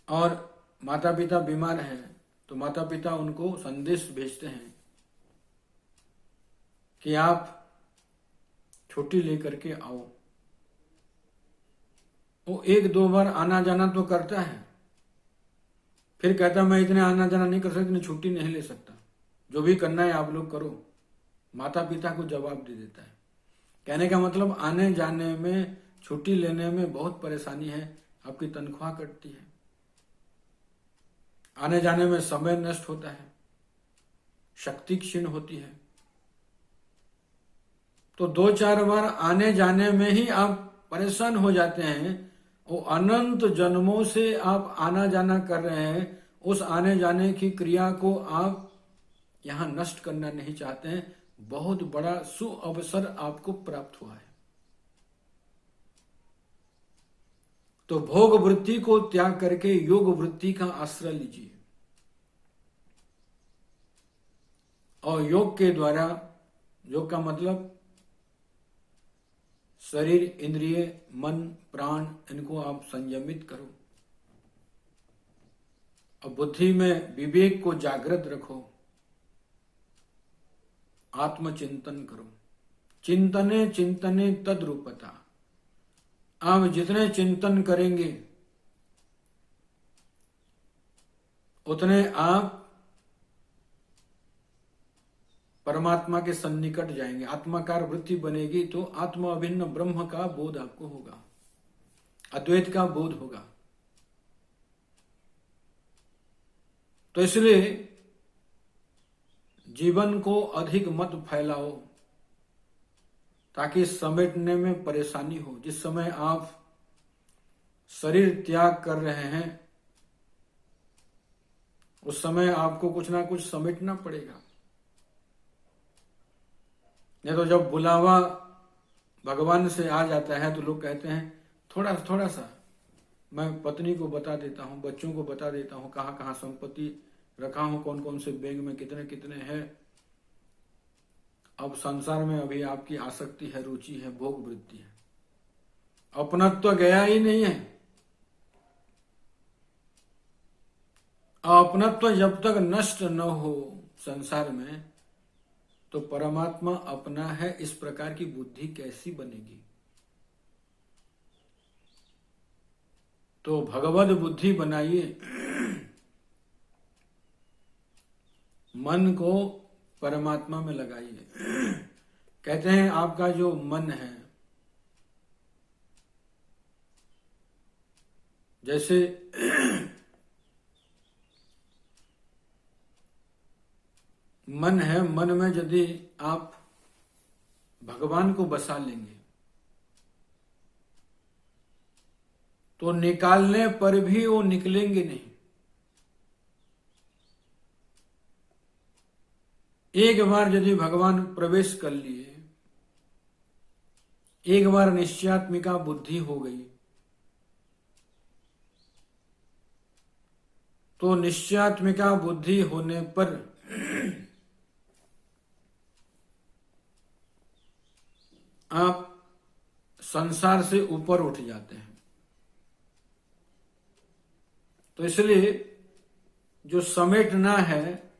और माता पिता बीमार हैं, तो माता पिता उनको संदेश भेजते हैं कि आप छुट्टी लेकर के आओ। वो एक दो बार आना जाना तो करता है, फिर कहता मैं इतने आना जाना नहीं कर सकता, इतनी छुट्टी नहीं ले सकता, जो भी करना है आप लोग करो। माता पिता को जवाब दे देता है। कहने का मतलब आने जाने में, छुट्टी लेने में बहुत परेशानी है, आपकी तनख्वाह कटती है, आने जाने में समय नष्ट होता है, शक्ति क्षीण होती है। तो 2-4 बार आने जाने में ही आप परेशान हो जाते हैं। वो अनंत जन्मों से आप आना जाना कर रहे हैं, उस आने जाने की क्रिया को आप यहां नष्ट करना नहीं चाहते हैं। बहुत बड़ा सुअवसर आपको प्राप्त हुआ है। तो भोग वृत्ति को त्याग करके योग वृत्ति का आश्रय लीजिए, और योग के द्वारा, योग का मतलब शरीर, इंद्रिय, मन, प्राण, इनको आप संयमित करो और बुद्धि में विवेक को जागृत रखो, आत्मचिंतन करो। चिंतने चिंतने तद्रूपता। आप जितने चिंतन करेंगे उतने आप परमात्मा के सन्निकट जाएंगे। आत्माकार वृत्ति बनेगी तो आत्मा अभिन्न ब्रह्म का बोध आपको होगा, अद्वैत का बोध होगा। तो इसलिए जीवन को अधिक मत फैलाओ ताकि समेटने में परेशानी हो। जिस समय आप शरीर त्याग कर रहे हैं उस समय आपको कुछ ना कुछ समेटना पड़ेगा। नहीं तो जब बुलावा भगवान से आ जाता है तो लोग कहते हैं थोड़ा थोड़ा सा मैं पत्नी को बता देता हूँ, बच्चों को बता देता हूँ, कहाँ कहाँ संपत्ति रखा हूँ, कौन कौन से बैंक में कितने कितने हैं। अब संसार में अभी आपकी आसक्ति है, रुचि है, भोग वृत्ति है, अपनत्व तो गया ही नहीं है। अपनत्व जब तक नष्ट न हो संसार में तो परमात्मा अपना है, इस प्रकार की बुद्धि कैसी बनेगी। तो भगवद बुद्धि बनाइए, मन को परमात्मा में लगाइए। कहते हैं आपका जो मन है, जैसे मन है, मन में यदि आप भगवान को बसा लेंगे तो निकालने पर भी वो निकलेंगे नहीं। एक बार यदि भगवान प्रवेश कर लिए, एक बार निश्चयात्मिका बुद्धि हो गई तो निश्चयात्मिका बुद्धि होने पर आप संसार से ऊपर उठ जाते हैं। तो इसलिए जो समेटना है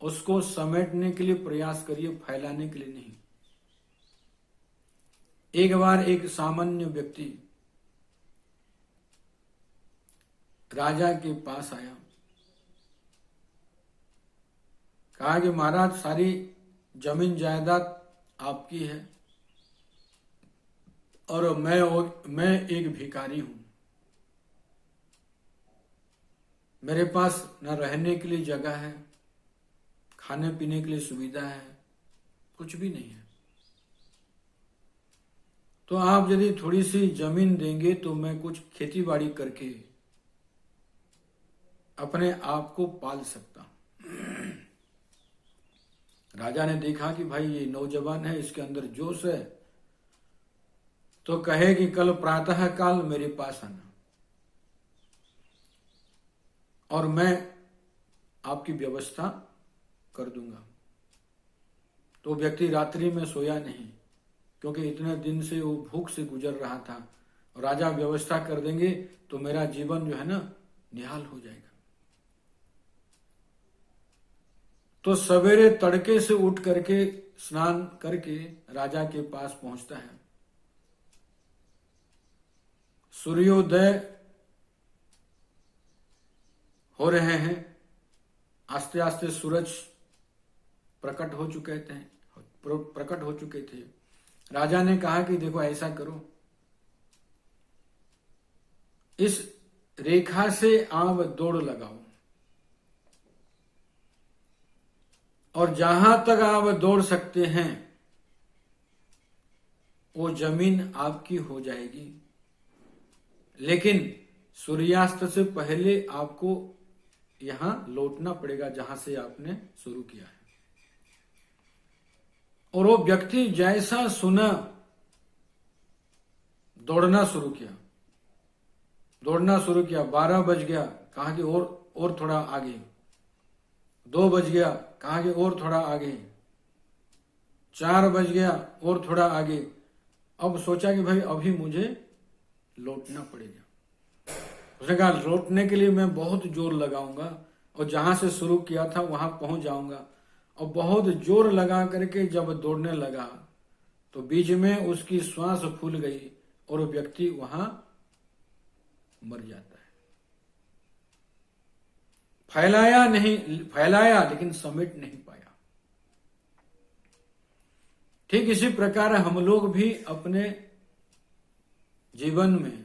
उसको समेटने के लिए प्रयास करिए, फैलाने के लिए नहीं। एक बार एक सामान्य व्यक्ति राजा के पास आया, कहा कि महाराज सारी जमीन जायदाद आपकी है और मैं एक भिखारी हूं, मेरे पास न रहने के लिए जगह है, खाने पीने के लिए सुविधा है, कुछ भी नहीं है। तो आप यदि थोड़ी सी जमीन देंगे तो मैं कुछ खेती बाड़ी करके अपने आप को पाल सकता हूं। राजा ने देखा कि भाई ये नौजवान है, इसके अंदर जोश है, तो कहे कि कल प्रातः काल मेरे पास आना और मैं आपकी व्यवस्था कर दूंगा। तो व्यक्ति रात्रि में सोया नहीं, क्योंकि इतने दिन से वो भूख से गुजर रहा था। और राजा व्यवस्था कर देंगे तो मेरा जीवन जो है ना निहाल हो जाएगा। तो सवेरे तड़के से उठ करके स्नान करके राजा के पास पहुंचता है। सूर्योदय हो रहे हैं, आस्ते आस्ते सूरज प्रकट हो चुके थे। राजा ने कहा कि देखो ऐसा करो, इस रेखा से आप दौड़ लगाओ और जहां तक आप दौड़ सकते हैं वो जमीन आपकी हो जाएगी, लेकिन सूर्यास्त से पहले आपको यहां लौटना पड़ेगा जहां से आपने शुरू किया है। और वो व्यक्ति जैसा सुना दौड़ना शुरू किया। 12 बज गया, कहा कि और थोड़ा आगे। 2 बज गया, कहा कि और थोड़ा आगे। 4 बज गया, और थोड़ा आगे। अब सोचा कि भाई अभी मुझे लौटना पड़ेगा। उसने कहा लौटने के लिए मैं बहुत जोर लगाऊंगा और जहां से शुरू किया था वहां पहुंच जाऊंगा। और बहुत जोर लगा करके जब दौड़ने लगा तो बीच में उसकी श्वास फूल गई और वो व्यक्ति वहां मर जाता है। फैलाया लेकिन समेट नहीं पाया। ठीक इसी प्रकार हम लोग भी अपने जीवन में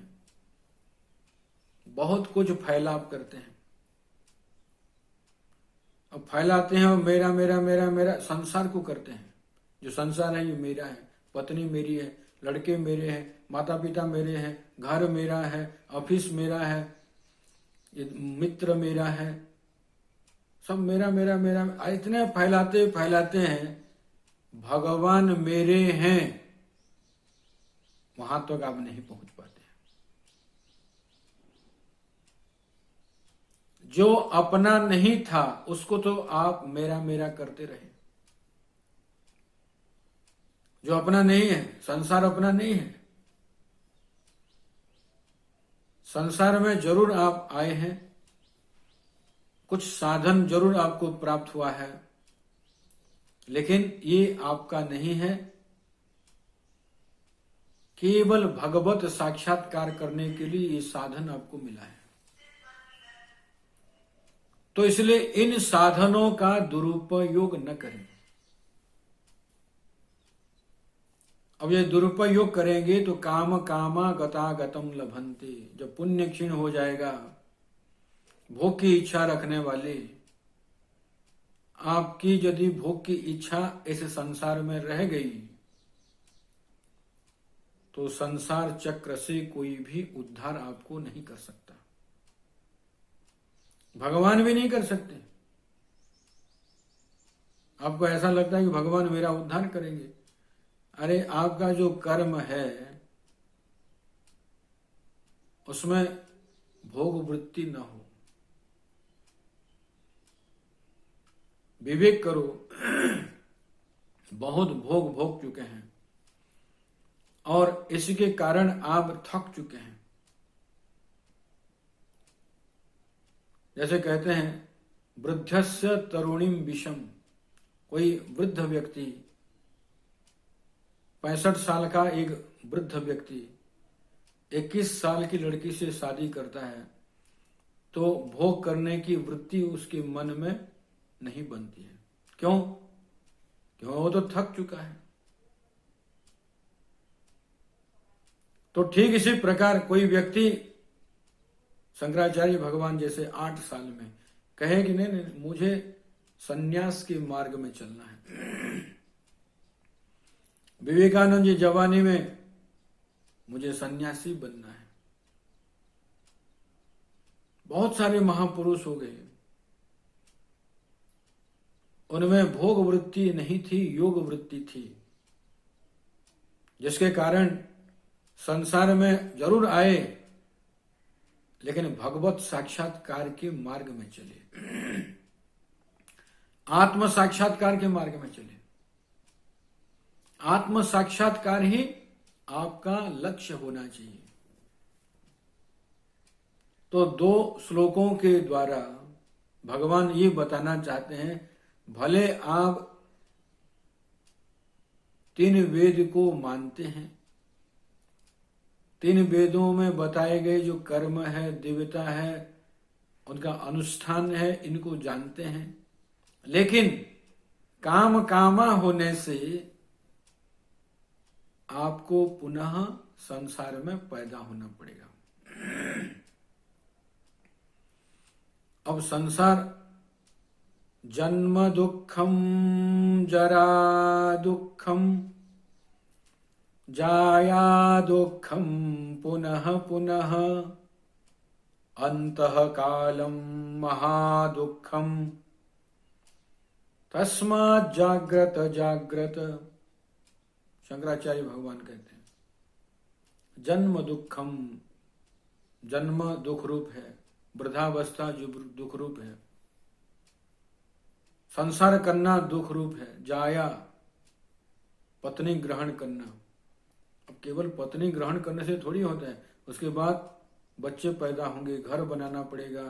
बहुत कुछ फैलाव करते हैं। अब फैलाते हैं और मेरा मेरा मेरा मेरा संसार को करते हैं। जो संसार है ये मेरा है, पत्नी मेरी है, लड़के मेरे हैं, माता पिता मेरे हैं, घर मेरा है, ऑफिस मेरा है, ये मित्र मेरा है, सब मेरा मेरा मेरा। इतने फैलाते हैं भगवान मेरे हैं वहां तक आप नहीं पहुंच पाते। जो अपना नहीं था उसको तो आप मेरा मेरा करते रहे। जो अपना नहीं है, संसार अपना नहीं है। संसार में जरूर आप आए हैं, कुछ साधन जरूर आपको प्राप्त हुआ है, लेकिन ये आपका नहीं है। केवल भगवत साक्षात्कार करने के लिए ये साधन आपको मिला है। तो इसलिए इन साधनों का दुरुपयोग न करें। अब ये दुरुपयोग करेंगे तो काम कामा गता गतम लभंते। जब पुण्य क्षीण हो जाएगा, भोग की इच्छा रखने वाले, आपकी यदि भोग की इच्छा इस संसार में रह गई तो संसार चक्र से कोई भी उद्धार आपको नहीं कर सकता, भगवान भी नहीं कर सकते। आपको ऐसा लगता है कि भगवान मेरा उद्धार करेंगे। अरे आपका जो कर्म है उसमें भोग वृत्ति न हो। विवेक करो, बहुत भोग चुके हैं और इसके कारण आप थक चुके हैं। जैसे कहते हैं वृद्धस्य तरुणीम विषम। कोई वृद्ध व्यक्ति, 65 साल का एक वृद्ध व्यक्ति 21 साल की लड़की से शादी करता है तो भोग करने की वृत्ति उसके मन में नहीं बनती है। क्यों? वो तो थक चुका है। तो ठीक इसी प्रकार कोई व्यक्ति शंकराचार्य भगवान जैसे 8 साल में कहे कि नहीं मुझे सन्यास के मार्ग में चलना है। विवेकानंद जी जवानी में मुझे सन्यासी बनना है। बहुत सारे महापुरुष हो गए, उनमें भोग वृत्ति नहीं थी, योग वृत्ति थी, जिसके कारण संसार में जरूर आए लेकिन भगवत साक्षात्कार के मार्ग में चले, आत्म साक्षात्कार के मार्ग में चले। आत्म साक्षात्कार ही आपका लक्ष्य होना चाहिए। तो 2 श्लोकों के द्वारा भगवान ये बताना चाहते हैं, भले आप तीन वेद को मानते हैं, तीन वेदों में बताए गए जो कर्म है, दिव्यता है, उनका अनुष्ठान है, इनको जानते हैं, लेकिन काम कामा होने से आपको पुनः संसार में पैदा होना पड़ेगा। अब संसार जन्म दुखम, जरा दुखम, जाया दुखम, पुनः पुनः, अंतः कालम महादुखम, तस्मात् जाग्रत जाग्रत। शंकराचार्य भगवान कहते हैं जन्म दुखम, जन्म दुख रूप है, वृद्धावस्था जो दुख रूप है, संसार करना दुख रूप है, जाया पत्नी ग्रहण करना। अब केवल पत्नी ग्रहण करने से थोड़ी होता है, उसके बाद बच्चे पैदा होंगे, घर बनाना पड़ेगा,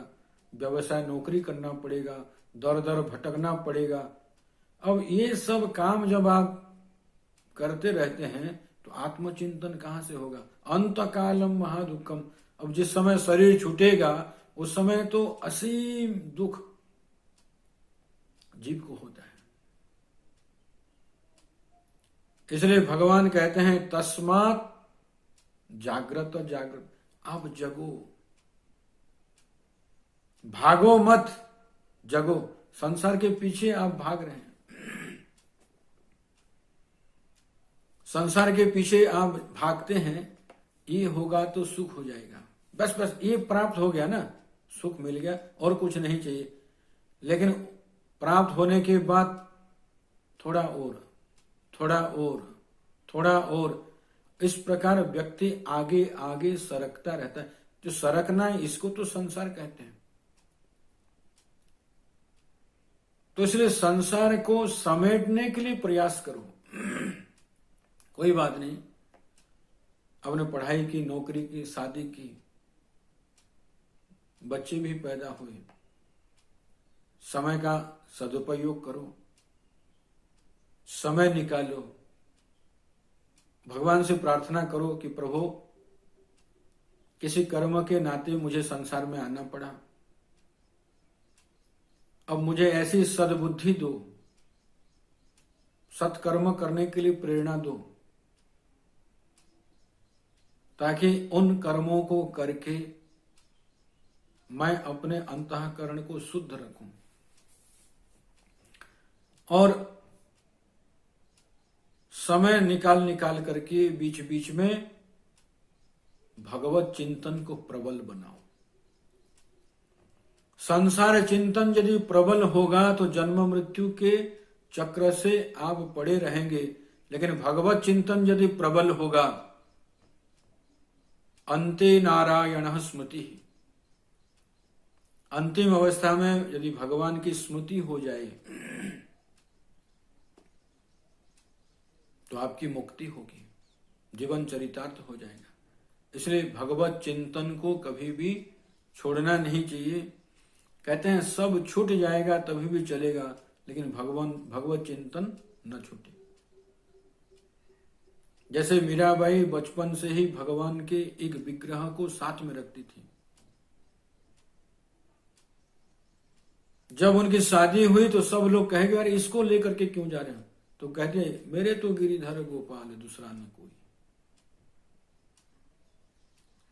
व्यवसाय नौकरी करना पड़ेगा, दर दर भटकना पड़ेगा। अब ये सब काम जब आप करते रहते हैं तो आत्मचिंतन कहां से होगा? अंत कालम महादुखम। अब जिस समय शरीर छूटेगा उस समय तो असीम दुख जीव को होता है। इसलिए भगवान कहते हैं तस्मात् जागृत जागृत, आप जगो, भागो मत, जगो। संसार के पीछे आप भाग रहे हैं, संसार के पीछे आप भागते हैं, ये होगा तो सुख हो जाएगा, बस बस ये प्राप्त हो गया ना, सुख मिल गया, और कुछ नहीं चाहिए। लेकिन प्राप्त होने के बाद थोड़ा और, थोड़ा और, थोड़ा और, इस प्रकार व्यक्ति आगे आगे सरकता रहता है। जो सरकना है इसको तो संसार कहते हैं। तो इसलिए संसार को समेटने के लिए प्रयास करो। कोई बात नहीं, आपने पढ़ाई की, नौकरी की, शादी की, बच्चे भी पैदा हुए, समय का सदुपयोग करो, समय निकालो, भगवान से प्रार्थना करो कि प्रभु किसी कर्म के नाते मुझे संसार में आना पड़ा, अब मुझे ऐसी सद्बुद्धि दो, सत्कर्म करने के लिए प्रेरणा दो, ताकि उन कर्मों को करके मैं अपने अंतःकरण को शुद्ध रखूं और समय निकाल निकाल करके बीच बीच में भगवत चिंतन को प्रबल बनाओ। संसार चिंतन यदि प्रबल होगा तो जन्म मृत्यु के चक्र से आप पड़े रहेंगे, लेकिन भगवत चिंतन यदि प्रबल होगा, अंते नारायण स्मृति, अंतिम अवस्था में यदि भगवान की स्मृति हो जाए तो आपकी मुक्ति होगी, जीवन चरितार्थ हो जाएगा। इसलिए भगवत चिंतन को कभी भी छोड़ना नहीं चाहिए। कहते हैं सब छूट जाएगा तभी भी चलेगा, लेकिन भगवत चिंतन न छूटे। जैसे मीराबाई बचपन से ही भगवान के एक विग्रह को साथ में रखती थी। जब उनकी शादी हुई तो सब लोग कहेंगे अरे इसको लेकर के क्यों जा रहे हैं, तो कहते मेरे तो गिरिधर गोपाल है, दूसरा न कोई।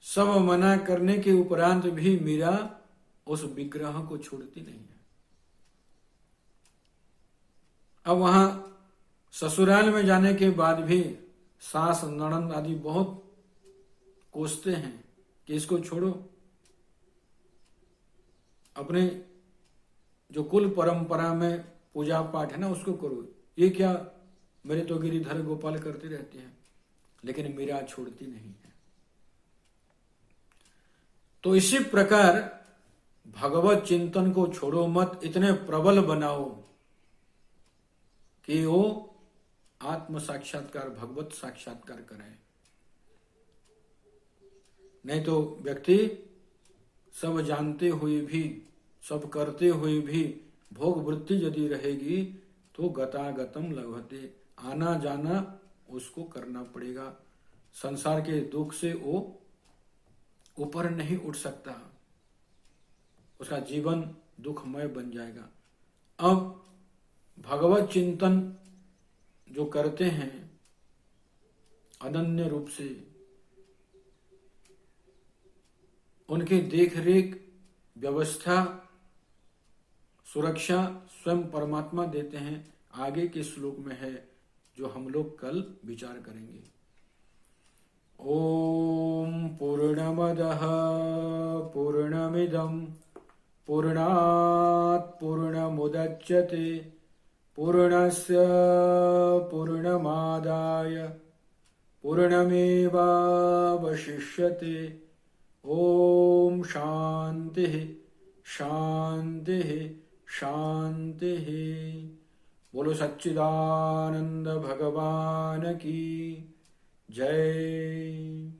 सब मना करने के उपरांत भी मीरा उस विग्रह को छोड़ती नहीं है। अब वहां ससुराल में जाने के बाद भी सास ननद आदि बहुत कोसते हैं कि इसको छोड़ो, अपने जो कुल परंपरा में पूजा पाठ है ना उसको करो, ये क्या मेरे तो गिरिधर गोपाल करती रहती है। लेकिन मीरा छोड़ती नहीं है। तो इसी प्रकार भगवत चिंतन को छोड़ो मत, इतने प्रबल बनाओ कि वो आत्म साक्षात्कार, भगवत साक्षात्कार करें। नहीं तो व्यक्ति सब जानते हुए भी, सब करते हुए भी भोग वृत्ति यदि रहेगी तो गतागतम लभते, आना जाना उसको करना पड़ेगा। संसार के दुख से वो ऊपर नहीं उठ सकता, उसका जीवन दुखमय बन जाएगा। अब भगवत चिंतन जो करते हैं अनन्य रूप से, उनकी देखरेख व्यवस्था सुरक्षा स्वयं परमात्मा देते हैं। आगे के श्लोक में है जो हम लोग कल विचार करेंगे। ओम पूर्णमदः पूर्णमिदं पूर्णात् पूर्णमुदच्यते पूर्णस्य पूर्णमादाय पूर्णमेवावशिष्यते। ओम शांतिः शांतिः शांतिः। बोलो सच्चिदानंद भगवान की जय।